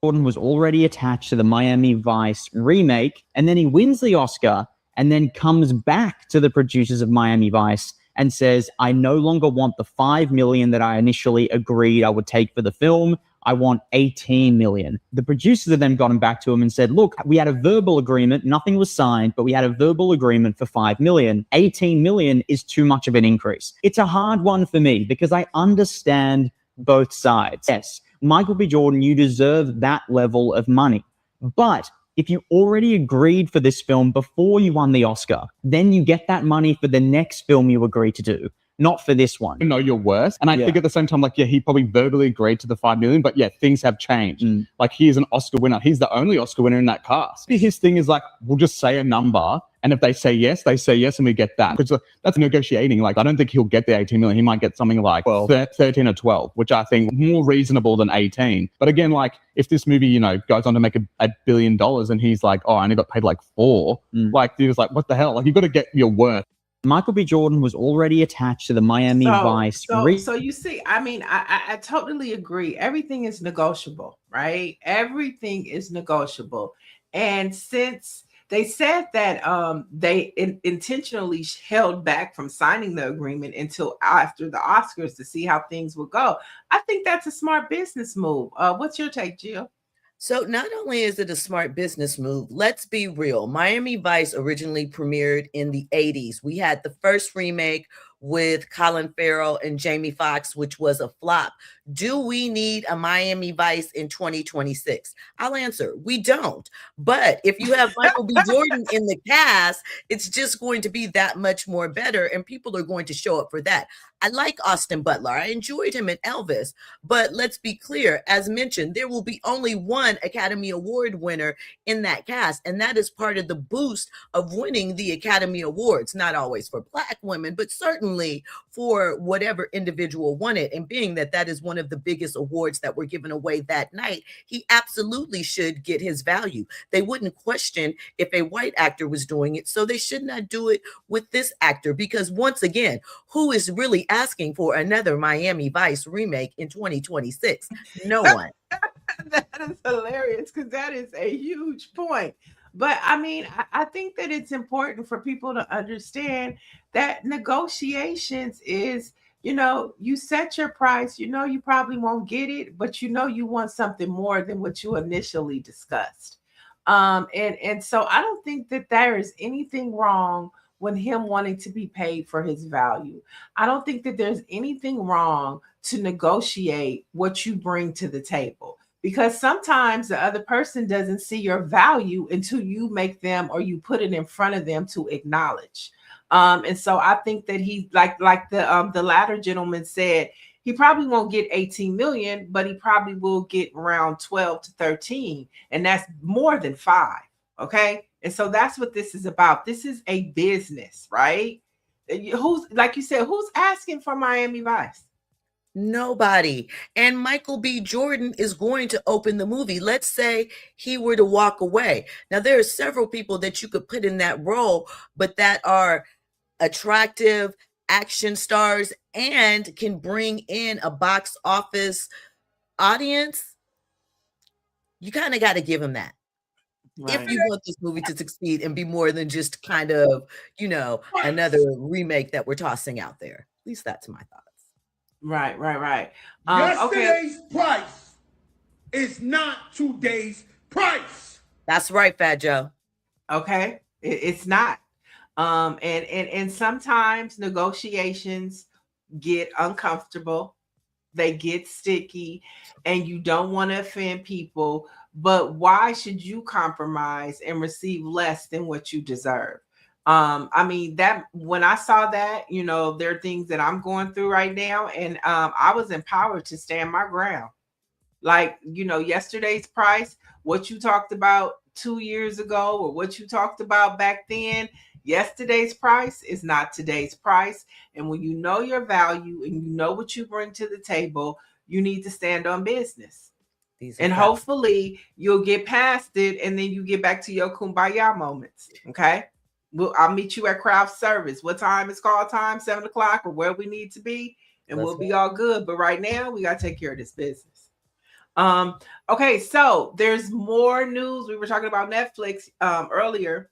Jordan was already attached to the Miami Vice remake, and then he wins the Oscar and then comes back to the producers of Miami Vice and says, I no longer want the $5 million that I initially agreed I would take for the film. I want $18 million. The producers have then gotten back to him and said, look, we had a verbal agreement. Nothing was signed, but we had a verbal agreement for $5 million. $18 million is too much of an increase. It's a hard one for me because I understand both sides. Yes, Michael B. Jordan, you deserve that level of money. But if you already agreed for this film before you won the Oscar, then you get that money for the next film you agreed to do, not for this one. Know your worth. And I think at the same time, like, yeah, he probably verbally agreed to the $5 million, but yeah, things have changed. Like, he's an Oscar winner. He's the only Oscar winner in that cast. His thing is like, we'll just say a number And if they say yes, and we get that. Because that's negotiating. Like, I don't think he'll get the 18 million. He might get something like 13 or 12, which I think more reasonable than 18. But again, like, if this movie, you know, goes on to make $1 billion and he's like, oh, I only got paid like 4, like, he was like, what the hell? Like, you've got to get your worth. Michael B. Jordan was already attached to the Miami Vice. So you see, I mean, I totally agree. Everything is negotiable, right? Everything is negotiable. And since they said that they intentionally held back from signing the agreement until after the Oscars to see how things would go, I think that's a smart business move. What's your take, Jill? So not only is it a smart business move, let's be real. Miami Vice originally premiered in the 80s. We had the first remake with Colin Farrell and Jamie Foxx, which was a flop. Do we need a Miami Vice in 2026? I'll answer, we don't. But if you have Michael B. Jordan in the cast, it's just going to be that much more better, and people are going to show up for that. I like Austin Butler. I enjoyed him in Elvis. But let's be clear, as mentioned, there will be only one Academy Award winner in that cast, and that is part of the boost of winning the Academy Awards, not always for Black women, but certainly for whatever individual won it. And being that that is one of the biggest awards that were given away that night, he absolutely should get his value. They wouldn't question if a white actor was doing it, so they should not do it with this actor, because once again, who is really asking for another Miami Vice remake in 2026? No one. That is hilarious, because that is a huge point. But I mean, I think that it's important for people to understand that negotiations is, you know, you set your price, you know, you probably won't get it, but you know, you want something more than what you initially discussed. And so I don't think that there is anything wrong with him wanting to be paid for his value. I don't think that there's anything wrong to negotiate what you bring to the table, because sometimes the other person doesn't see your value until you make them, or you put it in front of them to acknowledge. And so I think that he, like the latter gentleman said, he probably won't get 18 million, but he probably will get around 12 to 13. And that's more than 5. Okay. And so that's what this is about. This is a business, right? Who's, like you said, who's asking for Miami Vice? Nobody. And Michael B. Jordan is going to open the movie. Let's say he were to walk away. Now, there are several people that you could put in that role, but that are attractive action stars and can bring in a box office audience. You kind of got to give him that. Right. If you want this movie to succeed and be more than just kind of, you know, another remake that we're tossing out there. At least that's my thoughts. Right. Yesterday's price is not today's price. That's right, Fat Joe. Okay, it's not. And sometimes negotiations get uncomfortable, they get sticky, and you don't want to offend people. But why should you compromise and receive less than what you deserve? I mean, that when I saw that, you know, there are things that I'm going through right now, and I was empowered to stand my ground. Like, you know, yesterday's price, what you talked about 2 years ago, or what you talked about back then, yesterday's price is not today's price. And when you know your value and you know what you bring to the table, you need to stand on business. And hopefully you'll get past it, and then you get back to your kumbaya moments. Okay. I'll meet you at craft service. What time is call time? 7 o'clock, or where we need to be, and we'll be all good. But right now we got to take care of this business. Okay. So there's more news. We were talking about Netflix earlier.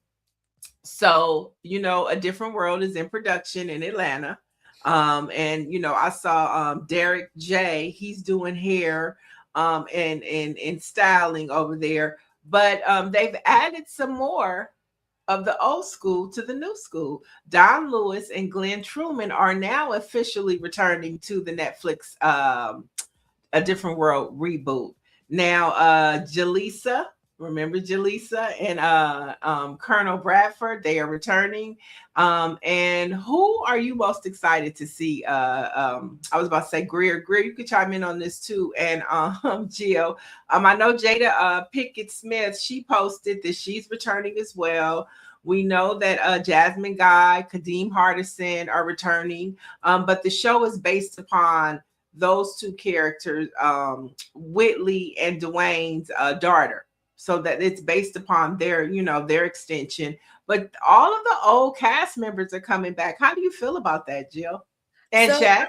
So, you know, A Different World is in production in Atlanta. And, you know, I saw Derek J. He's doing hair and styling over there. But they've added some more of the old school to the new school. Don Lewis and Glenn Truman are now officially returning to the Netflix A Different World reboot. Now, Jaleesa, remember Jaleesa and Colonel Bradford, they are returning. And who are you most excited to see? I was about to say Greer, you could chime in on this too. And Jill, I know Jada Pickett Smith, she posted that she's returning as well. We know that Jasmine Guy, Kadeem Hardison are returning, but the show is based upon those two characters, Whitley and Dwayne's daughter. So that it's based upon their, their extension. But all of the old cast members are coming back. How do you feel about that, Jill? And Chad?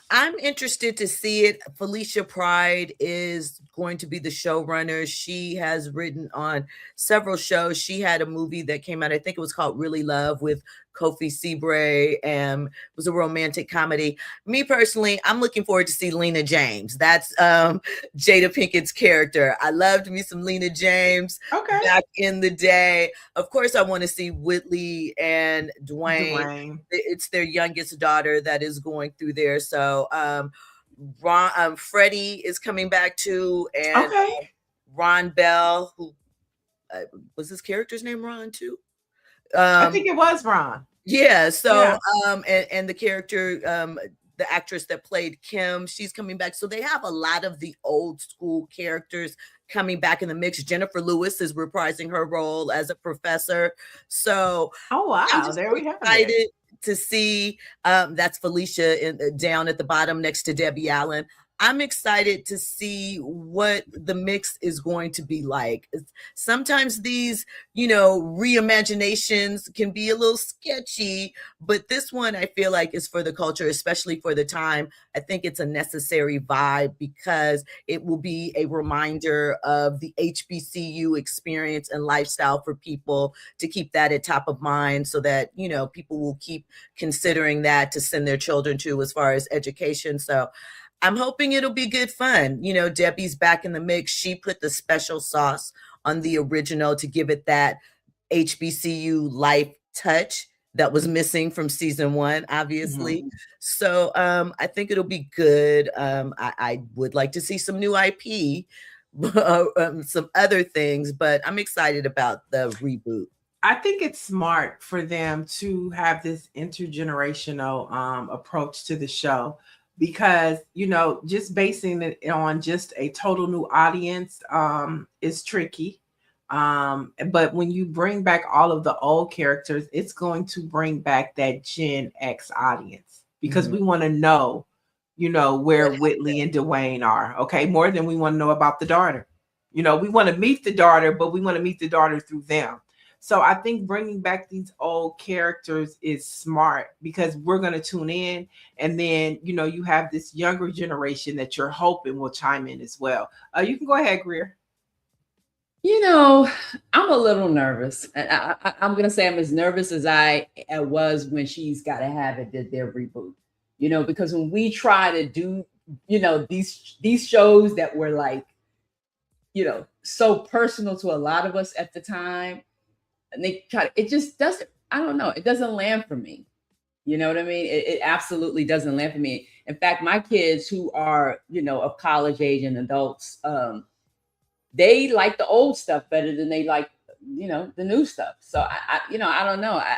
I'm interested to see it. Felicia Pride is going to be the showrunner. She has written on several shows. She had a movie that came out, I think it was called Really Love, with Kofi Seabrae, and it was a romantic comedy. Me personally, I'm looking forward to see Lena James. That's Jada Pinkett's character. I loved me some Lena James back in the day. Of course, I want to see Whitley and Dwayne. It's their youngest daughter that is going through there. So Freddie is coming back too, and Ron Bell, who was his character's name Ron too? I think it was Ron. Yeah. So, and the character, the actress that played Kim, she's coming back. So they have a lot of the old school characters coming back in the mix. Jennifer Lewis is reprising her role as a professor. So, wow, there we have it. To see that's Felicia down at the bottom next to Debbie Allen. I'm excited to see what the mix is going to be like. Sometimes these, reimaginations can be a little sketchy, but this one I feel like is for the culture, especially for the time. I think it's a necessary vibe because it will be a reminder of the HBCU experience and lifestyle for people, to keep that at top of mind so that, people will keep considering that to send their children to as far as education. So I'm hoping it'll be good fun. Debbie's back in the mix. She put the special sauce on the original to give it that HBCU life touch that was missing from season 1, obviously. So I think it'll be good. I would like to see some new IP, some other things, but I'm excited about the reboot. I think it's smart for them to have this intergenerational approach to the show. Because, just basing it on just a total new audience is tricky. But when you bring back all of the old characters, it's going to bring back that Gen X audience, because we want to know, where Whitley and Dwayne are. Okay. More than we want to know about the daughter. We want to meet the daughter, but we want to meet the daughter through them. So I think bringing back these old characters is smart, because we're going to tune in, and then, you have this younger generation that you're hoping will chime in as well. You can go ahead, Greer. I'm a little nervous. I'm going to say I'm as nervous as I was when She's Gotta Have It did their reboot, because when we try to do, these shows that were like, so personal to a lot of us at the time, and they try to, it just doesn't, I don't know, it doesn't land for me. You know what I mean? It absolutely doesn't land for me. In fact, my kids who are, of college age and adults, they like the old stuff better than they like, the new stuff. So I don't know. I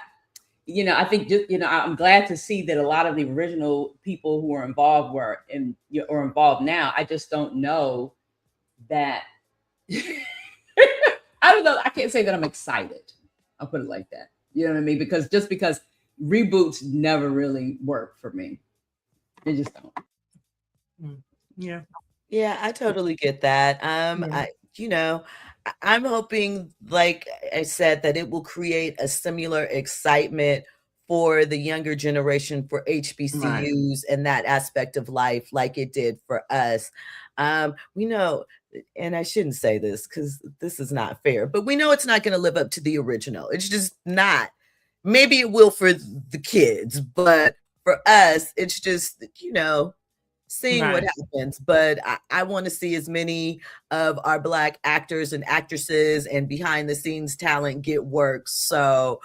think just, I'm glad to see that a lot of the original people who are involved or involved now. I just don't know that. I don't know. I can't say that I'm excited. I'll put it like that. You know what I mean? Because reboots never really work for me. They just don't. Yeah, I totally get that. I'm hoping, like I said, that it will create a similar excitement for the younger generation, for HBCUs and that aspect of life, like it did for us. We know, and I shouldn't say this because this is not fair, but we know it's not going to live up to the original. It's just not. Maybe it will for the kids, but for us, it's just, seeing what happens. But I want to see as many of our Black actors and actresses and behind the scenes talent get work. So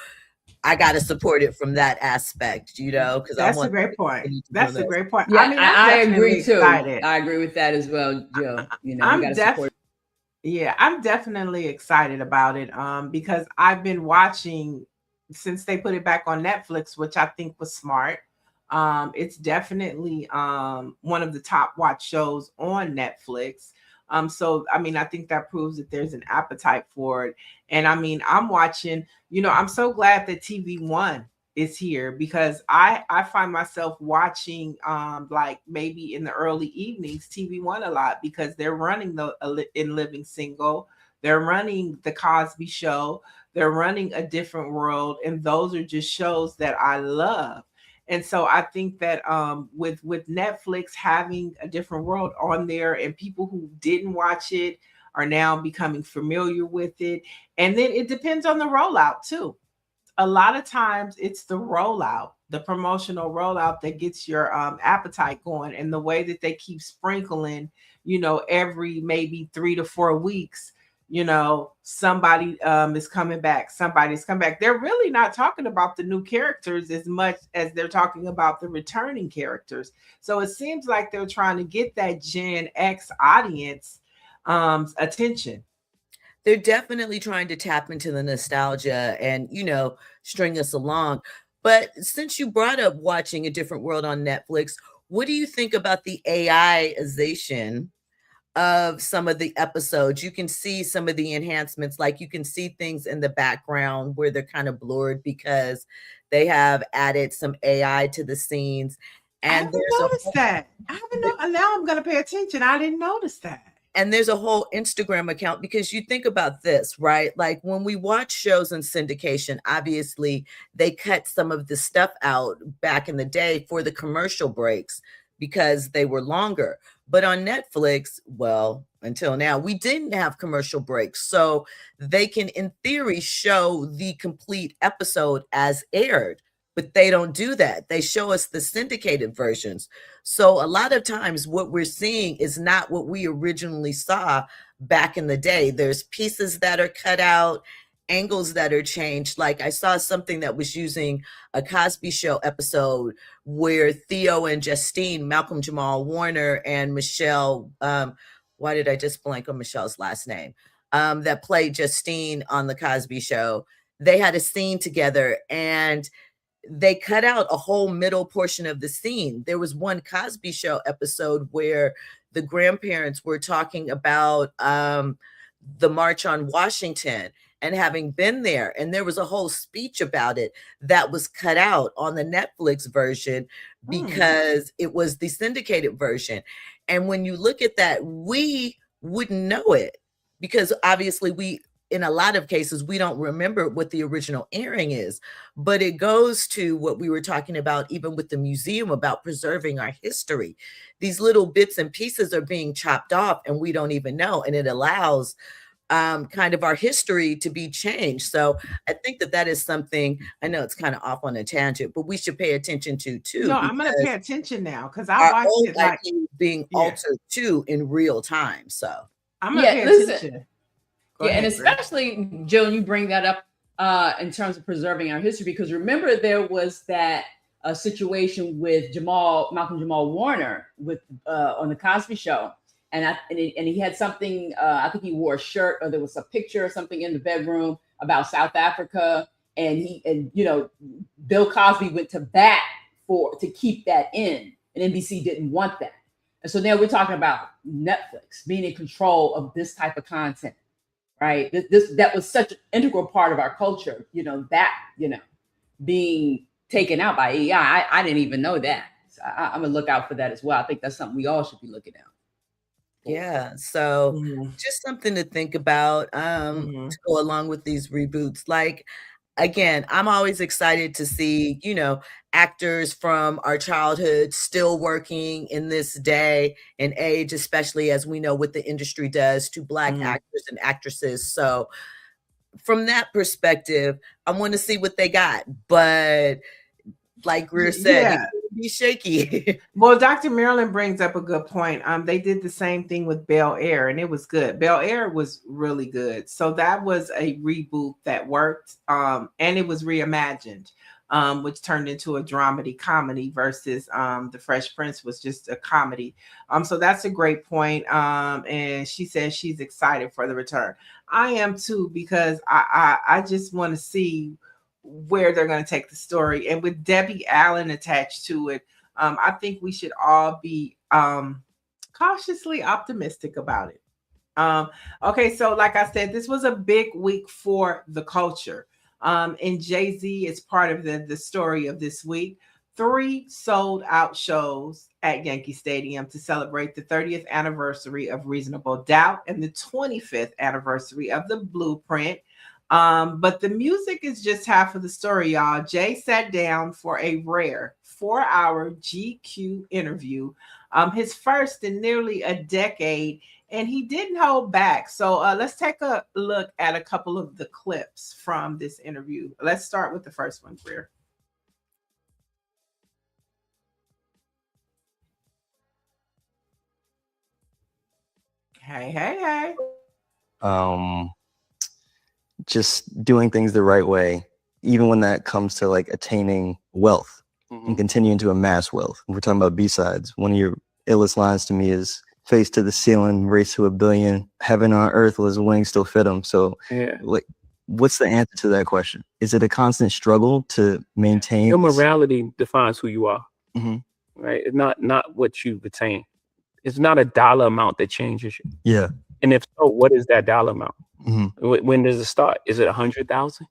I got to support it from that aspect, because that's a great point. That's a great point. Yeah, I agree too. I agree with that as well, Jill. I'm definitely excited about it because I've been watching since they put it back on Netflix, which I think was smart. It's definitely one of the top watch shows on Netflix. So I mean, I think that proves that there's an appetite for it. And I mean, I'm watching, I'm so glad that TV1 is here, because I find myself watching like maybe in the early evenings TV1 a lot, because they're running in Living Single, they're running the Cosby Show, they're running A Different World, and those are just shows that I love. And so I think that with Netflix having A Different World on there, and people who didn't watch it are now becoming familiar with it. And then it depends on the rollout too. A lot of times it's the rollout, the promotional rollout, that gets your appetite going, and the way that they keep sprinkling, every maybe 3 to 4 weeks, somebody is coming back, somebody's come back. They're really not talking about the new characters as much as they're talking about the returning characters. So it seems like they're trying to get that Gen X audience attention. They're definitely trying to tap into the nostalgia and, string us along. But since you brought up watching A Different World on Netflix, what do you think about the AIization of some of the episodes? You can see some of the enhancements, like you can see things in the background where they're kind of blurred because they have added some AI to the scenes. And I haven't noticed that. Now I'm going to pay attention. I didn't notice that. And there's a whole Instagram account, because you think about this, right? Like when we watch shows in syndication, obviously they cut some of the stuff out back in the day for the commercial breaks because they were longer. But on Netflix, well, until now, we didn't have commercial breaks. So they can, in theory, show the complete episode as aired. But they don't do that. They show us the syndicated versions. So a lot of times what we're seeing is not what we originally saw back in the day. There's pieces that are cut out, angles that are changed. Like I saw something that was using a Cosby Show episode where Theo and Justine, Malcolm Jamal Warner and Michelle, why did I just blank on Michelle's last name? That played Justine on the Cosby Show. They had a scene together, and they cut out a whole middle portion of the scene. There was one Cosby Show episode where the grandparents were talking about the March on Washington and having been there. And there was a whole speech about it that was cut out on the Netflix version because it was the syndicated version. And when you look at that, we wouldn't know it, because obviously in a lot of cases, we don't remember what the original airing is. But it goes to what we were talking about, even with the museum, about preserving our history. These little bits and pieces are being chopped off and we don't even know. And it allows kind of our history to be changed. So I think that is something, I know it's kind of off on a tangent, but we should pay attention to too. No, I'm going to pay attention now, because I watched it like being altered too in real time. So I'm going to pay attention. Go ahead, and especially, Jill, you bring that up in terms of preserving our history, because remember there was that situation with Malcolm Jamal Warner with on the Cosby Show, and he had something. I think he wore a shirt, or there was a picture or something in the bedroom about South Africa, and Bill Cosby went to bat to keep that in, and NBC didn't want that, and so now we're talking about Netflix being in control of this type of content. Right. That was such an integral part of our culture, being taken out by AI. I didn't even know that. So I'm gonna look out for that as well. I think that's something we all should be looking at. Yeah. So just something to think about to go along with these reboots. Like, again, I'm always excited to see, actors from our childhood still working in this day and age, especially as we know what the industry does to Black actors and actresses. So from that perspective, I want to see what they got. But like Greer said, be shaky. Well, Dr. Marilyn brings up a good point. They did the same thing with Bel Air, and it was good. Bel Air was really good. So that was a reboot that worked, and it was reimagined, which turned into a dramedy comedy versus The Fresh Prince was just a comedy. So that's a great point. And she says she's excited for the return. I am too, because I just want to see where they're going to take the story. And with Debbie Allen attached to it, I think we should all be cautiously optimistic about it. Okay, so like I said, this was a big week for the culture. And Jay-Z is part of the story of this week. 3 sold out shows at Yankee Stadium to celebrate the 30th anniversary of Reasonable Doubt and the 25th anniversary of The Blueprint. But the music is just half of the story, y'all. Jay sat down for a rare 4-hour GQ interview, his first in nearly a decade, and he didn't hold back. So let's take a look at a couple of the clips from this interview. Let's start with the first one, Greer. Hey. Just doing things the right way, even when that comes to like attaining wealth and continuing to amass wealth. We're talking about B-sides. One of your illest lines to me is face to the ceiling, race to a billion, heaven on earth, will his wings still fit him? So like, what's the answer to that question? Is it a constant struggle to maintain? Your morality defines who you are, right? It's not what you've attained. It's not a dollar amount that changes you. Yeah. And if so, what is that dollar amount? When does it start? Is it 100,000?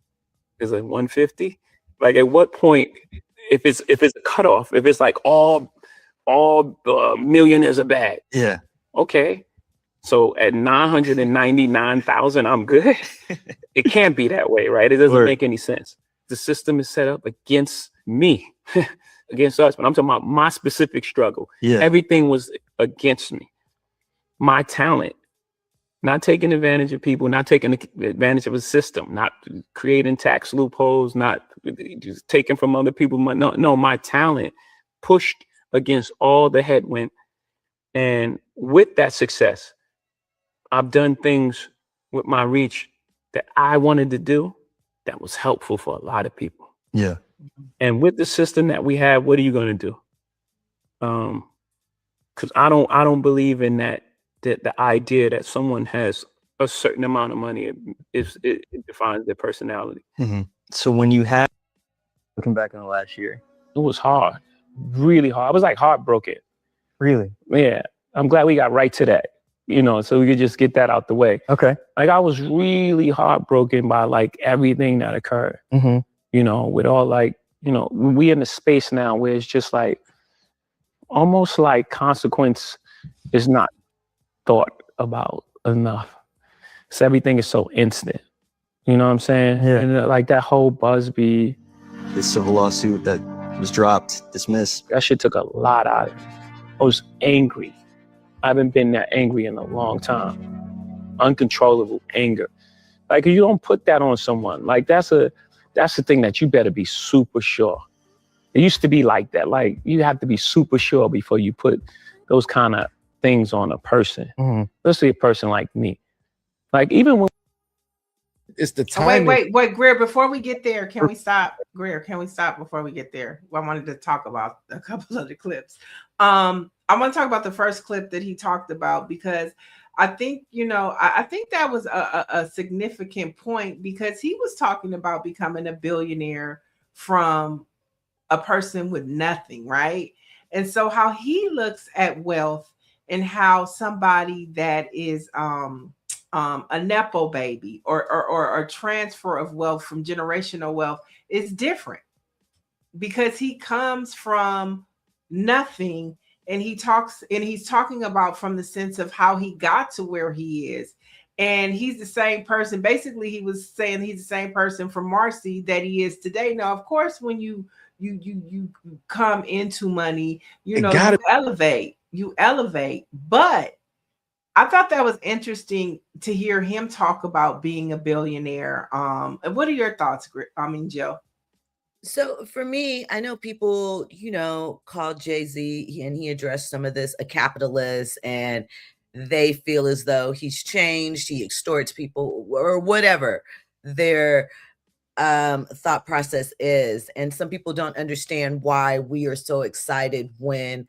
Is it 150? Like at what point, if it's a cutoff, if it's like all millionaires are bad. Yeah. Okay. So at 999,000, I'm good. It can't be that way, right? It doesn't make any sense. The system is set up against me, against us. But I'm talking about my specific struggle. Yeah. Everything was against me. My talent. Not taking advantage of people, not taking advantage of a system, not creating tax loopholes, not just taking from other people. No, my talent pushed against all the headwind. And with that success, I've done things with my reach that I wanted to do that was helpful for a lot of people. Yeah. And with the system that we have, what are you going to do? Because I don't believe in that the idea that someone has a certain amount of money it defines their personality. So when you had looking back on the last year, it was hard, really hard. I was like heartbroken. Really? Yeah. I'm glad we got right to that, so we could just get that out the way. Okay. Like I was really heartbroken by like everything that occurred, with all like, we in a space now where it's just like, almost like consequence is not thought about enough. So everything is so instant. You know what I'm saying? Yeah. And like that whole Busby, this civil lawsuit that was dropped, dismissed. That shit took a lot out of me. I was angry. I haven't been that angry in a long time. Uncontrollable anger. Like you don't put that on someone. Like that's the thing that you better be super sure. It used to be like that. Like you have to be super sure before you put those kind of things on a person, especially a person like me. Like even when it's the time. Wait, Greer, before we get there, can we stop? Greer, can we stop before we get there? I wanted to talk about a couple of the clips. I want to talk about the first clip that he talked about, because I think, I think that was a significant point, because he was talking about becoming a billionaire from a person with nothing, right? And so how he looks at wealth and how somebody that is a Nepo baby or a transfer of wealth from generational wealth is different, because he comes from nothing, and he's talking about from the sense of how he got to where he is. And he's the same person. Basically, he was saying he's the same person from Marcy that he is today. Now, of course, when you come into money, you elevate. But I thought that was interesting to hear him talk about being a billionaire. And what are your thoughts, Jill? So for me, I know people, called Jay-Z, and he addressed some of this, a capitalist, and they feel as though he's changed, he extorts people, or whatever their thought process is. And some people don't understand why we are so excited when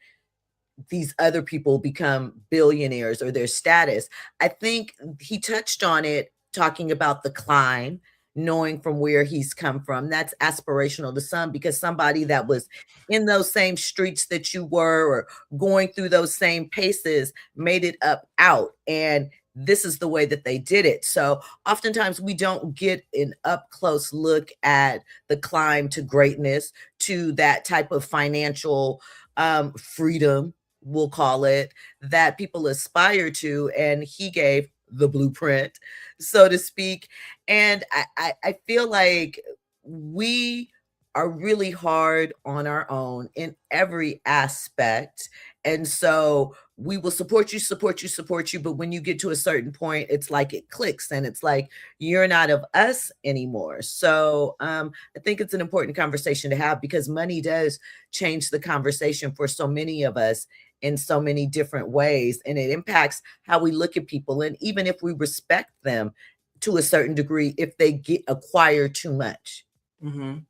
these other people become billionaires or their status. I think he touched on it, talking about the climb, knowing from where he's come from. That's aspirational to some, because somebody that was in those same streets that you were, or going through those same paces, made it up out. And this is the way that they did it. So oftentimes we don't get an up close look at the climb to greatness, to that type of financial freedom, we'll call it, that people aspire to. And he gave the blueprint, so to speak. And I feel like we are really hard on our own in every aspect. And so we will support you, but when you get to a certain point, it's like it clicks and it's like you're not of us anymore. So I think it's an important conversation to have, because money does change the conversation for so many of us in so many different ways, and it impacts how we look at people, and even if we respect them to a certain degree, if they acquire too much. And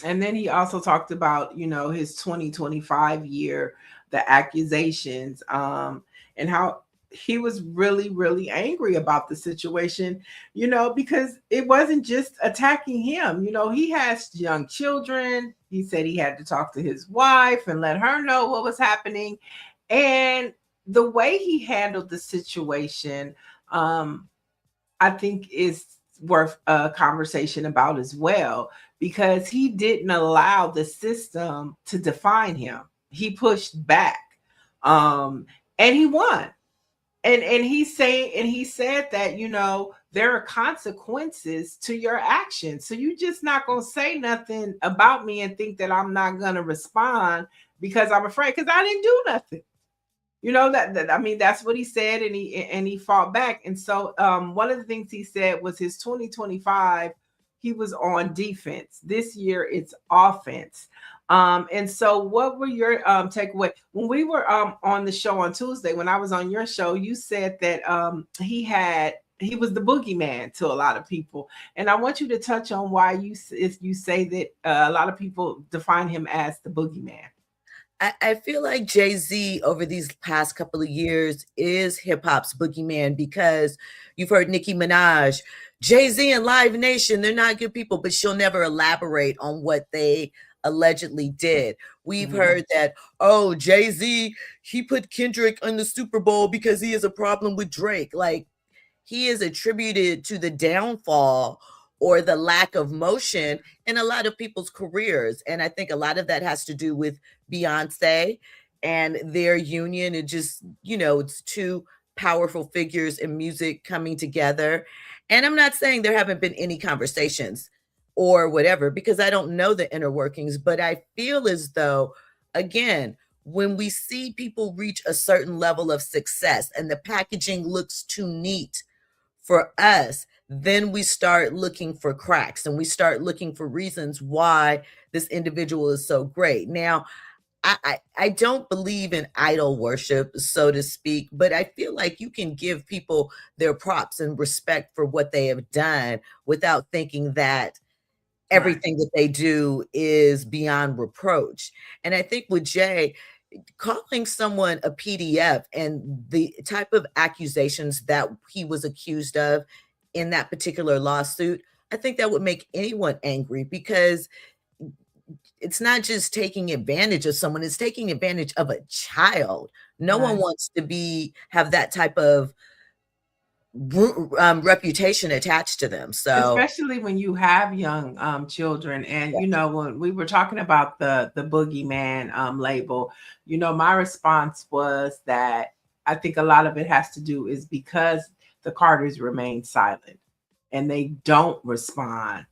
then he also talked about, his 2025 year, the accusations, and how he was really, really angry about the situation, because it wasn't just attacking him. He has young children. He said he had to talk to his wife and let her know what was happening. And the way he handled the situation, I think is worth a conversation about as well, because he didn't allow the system to define him. He pushed back, and he won. And he said that, there are consequences to your actions. So you're just not going to say nothing about me and think that I'm not going to respond because I'm afraid, because I didn't do nothing. That's what he said, and he fought back. And so one of the things he said was his 2025, he was on defense. This year it's offense. And so what were your takeaway? When we were on the show on Tuesday, when I was on your show, you said that he was the boogeyman to a lot of people. And I want you to touch on why you say that a lot of people define him as the boogeyman. I feel like Jay-Z over these past couple of years is hip hop's boogeyman, because you've heard Nicki Minaj, Jay-Z and Live Nation, they're not good people, but she'll never elaborate on what they allegedly did. We've heard that, oh, Jay-Z, he put Kendrick on the Super Bowl because he has a problem with Drake. Like, he is attributed to the downfall or the lack of motion in a lot of people's careers. And I think a lot of that has to do with Beyonce and their union. It just, it's two powerful figures in music coming together. And I'm not saying there haven't been any conversations or whatever, because I don't know the inner workings, but I feel as though, again, when we see people reach a certain level of success and the packaging looks too neat for us, then we start looking for cracks and we start looking for reasons why this individual is so great. Now, I don't believe in idol worship, so to speak, but I feel like you can give people their props and respect for what they have done without thinking that everything that they do is beyond reproach. And I think with Jay, calling someone a PDF and the type of accusations that he was accused of in that particular lawsuit, I think that would make anyone angry, because it's not just taking advantage of someone, it's taking advantage of a child. No one wants to have that type of reputation attached to them. So especially when you have young children, and when we were talking about the boogeyman label, my response was that I think a lot of it has to do is because the Carters remain silent and they don't respond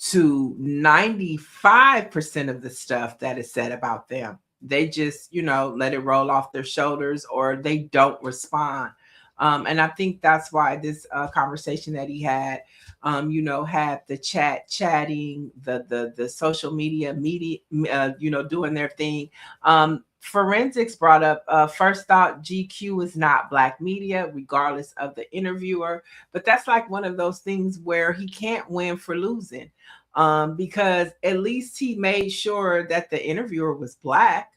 to 95% of the stuff that is said about them. They just, let it roll off their shoulders, or they don't respond. And I think that's why this conversation that he had, had the chatting, the social media, doing their thing. Forensics brought up, first thought, GQ is not Black media, regardless of the interviewer. But that's like one of those things where he can't win for losing, because at least he made sure that the interviewer was Black.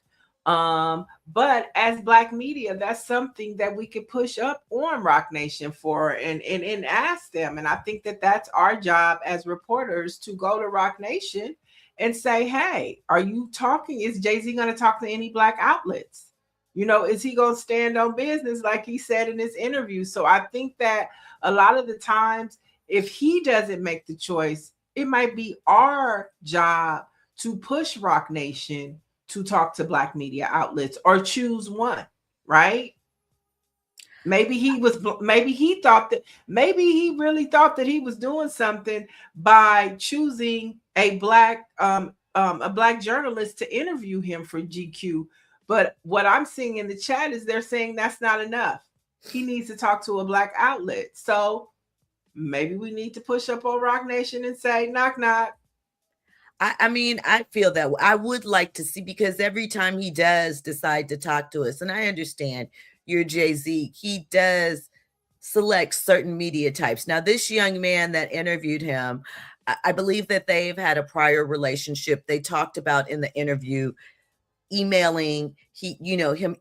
But as Black media, that's something that we could push up on Rock Nation for and ask them. And I think that that's our job as reporters, to go to Rock Nation and say, hey, are you talking? Is Jay-Z going to talk to any Black outlets? You know, is he going to stand on business like he said in his interview? So I think that a lot of the times, if he doesn't make the choice, it might be our job to push Rock Nation to talk to Black media outlets or choose one, right? Maybe he really thought that he was doing something by choosing a black journalist to interview him for GQ. But what I'm seeing in the chat is they're saying that's not enough. He needs to talk to a Black outlet. So maybe we need to push up on Rock Nation and say, knock, knock. I mean, I feel that I would like to see, because every time he does decide to talk to us, and I understand you're Jay-Z, he does select certain media types. Now, this young man that interviewed him, I believe that they've had a prior relationship. They talked about in the interview him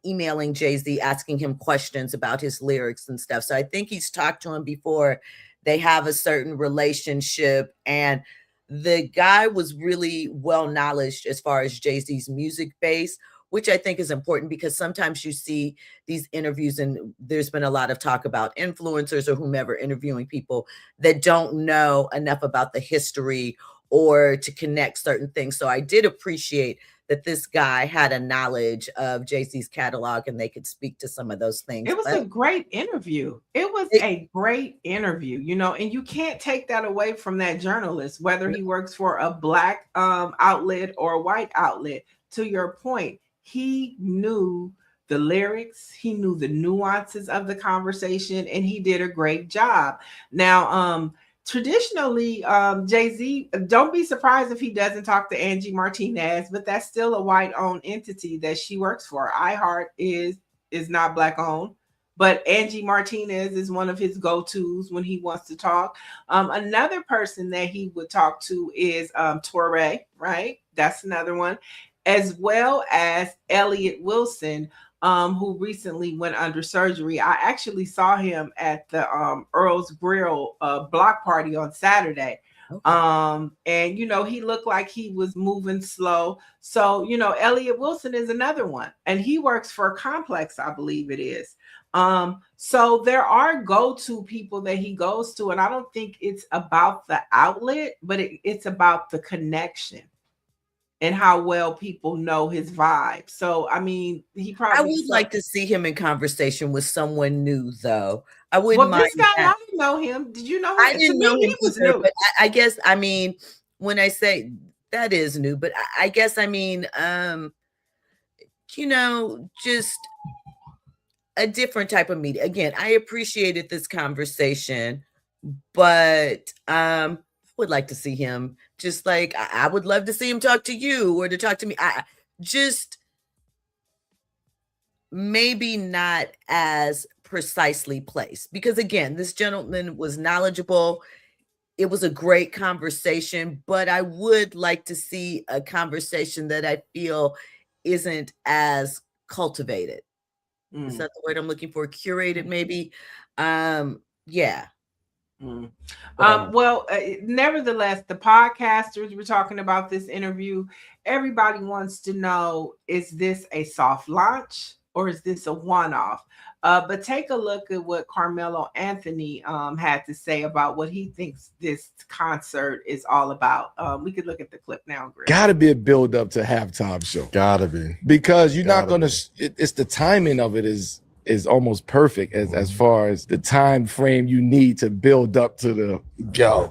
emailing Jay-Z, asking him questions about his lyrics and stuff. So I think he's talked to him before. They have a certain relationship, and the guy was really well knowledgeable as far as Jay-Z's music base, which I think is important, because sometimes you see these interviews and there's been a lot of talk about influencers or whomever interviewing people that don't know enough about the history or to connect certain things. So I did appreciate that this guy had a knowledge of Jay-Z's catalog and they could speak to some of those things. It was a great interview. It was a great interview, you know, and you can't take that away from that journalist, whether he works for a Black outlet or a white outlet. To your point, he knew the lyrics, he knew the nuances of the conversation, and he did a great job. Now, traditionally, Jay-Z, don't be surprised if he doesn't talk to Angie Martinez, but that's still a white-owned entity that she works for. iHeart is not Black-owned, but Angie Martinez is one of his go-tos when he wants to talk. Another person that he would talk to is Torre, right? That's another one, as well as Elliott Wilson, who recently went under surgery. I actually saw him at the Earl's Grill block party on Saturday. Okay. And, you know, he looked like he was moving slow. So, you know, Elliott Wilson is another one, and he works for Complex, I believe it is. So there are go-to people that he goes to, and I don't think it's about the outlet, but it's about the connection and how well people know his vibe. So, I mean, he probably... I would like to see him in conversation with someone new, though. I wouldn't mind. This guy, I didn't know him. Did you know him? I didn't know him. He was new. But I guess, I mean, when I say that is new, but I guess, I mean, you know, just a different type of media. Again, I appreciated this conversation, but I would like to see him, just like I would love to see him talk to you or to talk to me. I just maybe not as precisely placed, because again, this gentleman was knowledgeable. It was a great conversation, but I would like to see a conversation that I feel isn't as cultivated. Is that the word I'm looking for? Curated, maybe. Yeah. Well, nevertheless, the podcasters were talking about this interview. Everybody wants to know, is this a soft launch or is this a one-off? But take a look at what Carmelo Anthony had to say about what he thinks this concert is all about. We could look at the clip now, Greg. Gotta be a build up to halftime show. Gotta be. Because you're not gonna, it's the timing of it is almost perfect as far as the time frame you need to build up to the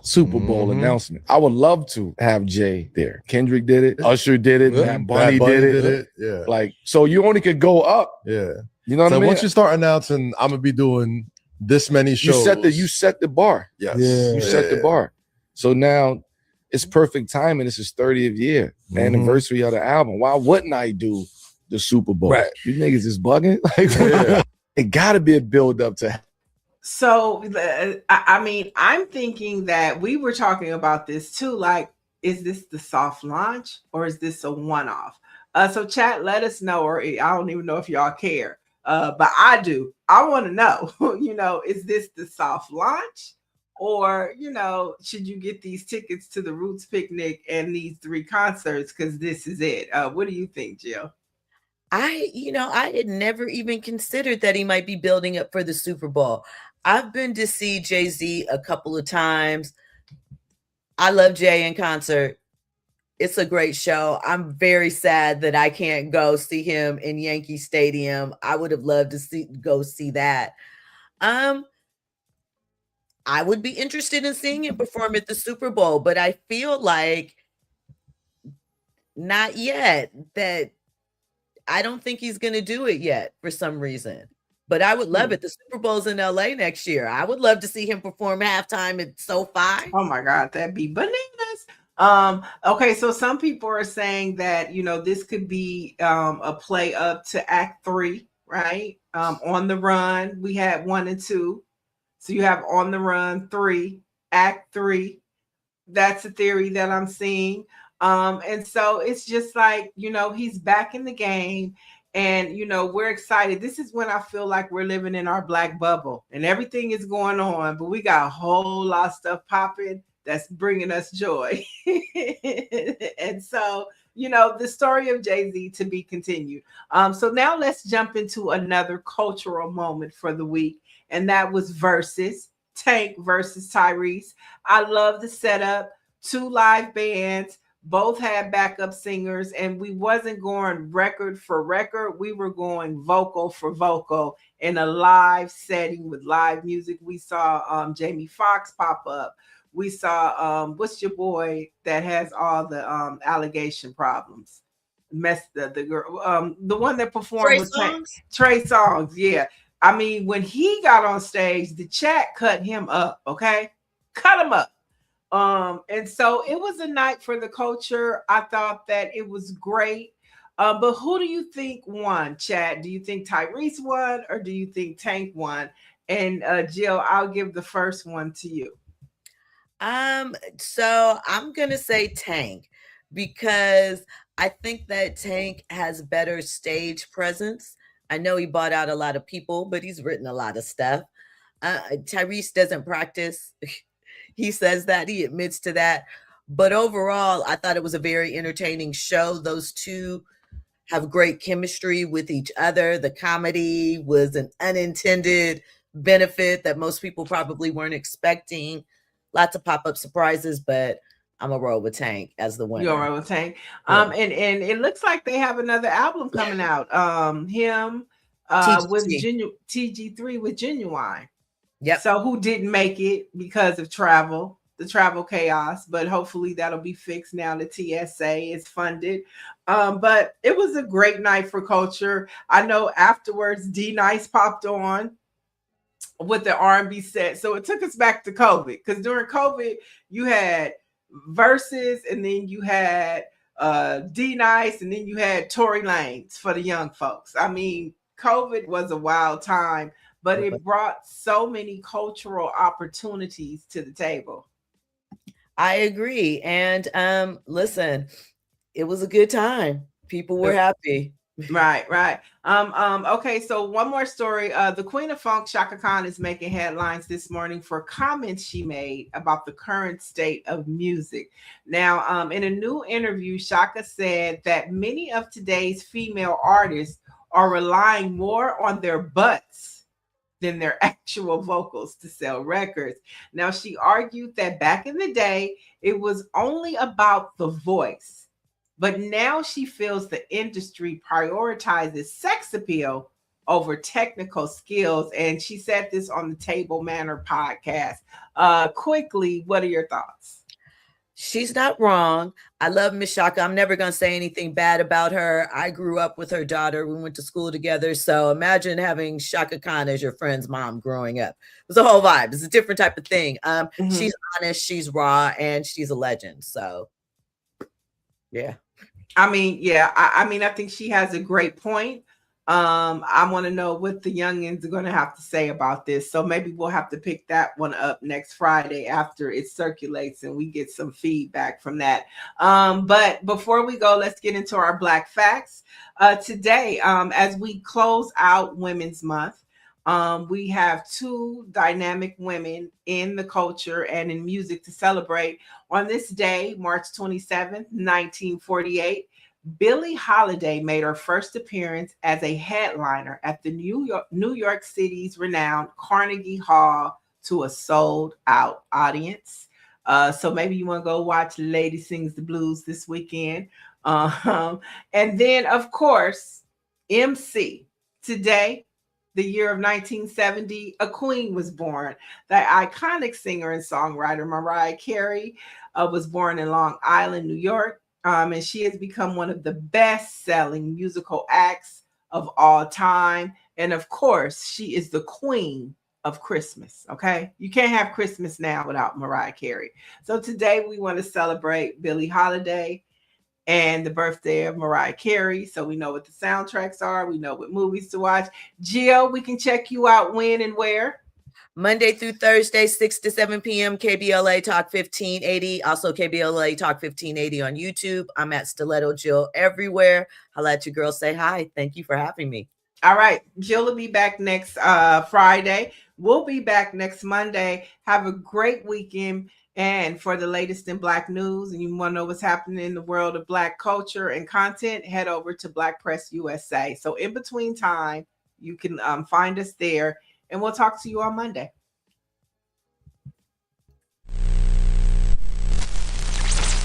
Super Bowl announcement. I would love to have Jay there. Kendrick did it. Usher did it. Bad Bunny did it. Yeah. Like, so you only could go up. Yeah. You know what I mean? Once you start announcing, I'm gonna be doing this many shows. You set the bar. Yes. You set the bar. So now it's perfect timing. This is 30th year, anniversary of the album. Why wouldn't I do the Super Bowl? Right. You niggas is bugging. Like, it got to be a build up to. So, I mean, I'm thinking that we were talking about this too. Like, is this the soft launch or is this a one-off? So chat, let us know, or I don't even know if y'all care, but I do. I want to know, you know, is this the soft launch? Or, you know, should you get these tickets to the Roots Picnic and these 3 concerts because this is it? What do you think, Jill? I had never even considered that he might be building up for the Super Bowl. I've been to see Jay-Z a couple of times. I love Jay in concert. It's a great show. I'm very sad that I can't go see him in Yankee Stadium. I would have loved to go see that. I would be interested in seeing him perform at the Super Bowl, but I feel like not yet. That I don't think he's going to do it yet for some reason. But I would love it. The Super Bowl's in LA next year. I would love to see him perform halftime at SoFi. Oh my God, that'd be bananas. Okay, so some people are saying that, this could be a play up to Act 3, right? On the Run, we had 1 and 2. So you have On the Run 3, Act 3. That's a theory that I'm seeing. And so it's just like, he's back in the game. And, we're excited. This is when I feel like we're living in our black bubble and everything is going on, but we got a whole lot of stuff popping that's bringing us joy. And so, the story of Jay-Z to be continued. So now let's jump into another cultural moment for the week. And that was Versus, Tank versus Tyrese. I love the setup, 2 live bands. Both had backup singers, and we wasn't going record for record. We were going vocal for vocal in a live setting with live music. We saw Jamie Foxx pop up. We saw what's your boy that has all the allegation problems? The girl, the one that performed with Trey Songz. Yeah, I mean, when he got on stage, the chat cut him up. Okay, cut him up. And so it was a night for the culture. I thought that it was great. But who do you think won, Chad? Do you think Tyrese won or do you think Tank won? And Jill, I'll give the first one to you. So I'm gonna say Tank because I think that Tank has better stage presence. I know he bought out a lot of people, but he's written a lot of stuff. Tyrese doesn't practice. He says that, he admits to that. But overall, I thought it was a very entertaining show. Those two have great chemistry with each other. The comedy was an unintended benefit that most people probably weren't expecting. Lots of pop-up surprises, but I'm gonna roll with Tank as the winner. You're roll with Tank. Yeah. And it looks like they have another album coming out. Him with TG3 with Genuine. Yep. So who didn't make it because of the travel chaos, but hopefully that'll be fixed now that TSA is funded. But it was a great night for culture. I know afterwards D-Nice popped on with the R&B set. So it took us back to COVID, because during COVID you had Versus, and then you had D-Nice, and then you had Tory Lanez for the young folks. I mean, COVID was a wild time, but it brought so many cultural opportunities to the table. I agree. And listen, it was a good time. People were happy. Right. Okay, so one more story. The Queen of Funk, Chaka Khan, is making headlines this morning for comments she made about the current state of music. Now, in a new interview, Chaka said that many of today's female artists are relying more on their butts than their actual vocals to sell records. Now, she argued that back in the day, it was only about the voice. But now she feels the industry prioritizes sex appeal over technical skills. And she said this on the Table Manor podcast. Quickly, what are your thoughts? She's not wrong. I love Miss Chaka. I'm never going to say anything bad about her. I grew up with her daughter. We went to school together. So imagine having Chaka Khan as your friend's mom growing up. It was a whole vibe. It's a different type of thing. She's honest, she's raw, and she's a legend. So, yeah. I mean, yeah. I think she has a great point. I want to know what the youngins are going to have to say about this. So maybe we'll have to pick that one up next Friday after it circulates and we get some feedback from that. But before we go, let's get into our Black Facts. Today, as we close out Women's Month, we have two dynamic women in the culture and in music to celebrate. On this day, March 27th, 1948, Billie Holiday made her first appearance as a headliner at the New York City's renowned Carnegie Hall to a sold-out audience. So maybe you want to go watch Lady Sings the Blues this weekend. And then, of course, MC. Today, the year of 1970, a queen was born. The iconic singer and songwriter Mariah Carey was born in Long Island, New York. And she has become one of the best-selling musical acts of all time. And of course, she is the queen of Christmas, okay? You can't have Christmas now without Mariah Carey. So today we want to celebrate Billie Holiday and the birthday of Mariah Carey. So we know what the soundtracks are. We know what movies to watch. Jill, we can check you out when and where? Monday through Thursday, 6 to 7 p.m., KBLA Talk 1580. Also, KBLA Talk 1580 on YouTube. I'm at Stiletto Jill everywhere. I'll let your girl say hi. Thank you for having me. All right. Jill will be back next Friday. We'll be back next Monday. Have a great weekend. And for the latest in Black news, and you want to know what's happening in the world of Black culture and content, head over to Black Press USA. So in between time, you can find us there. And we'll talk to you on Monday.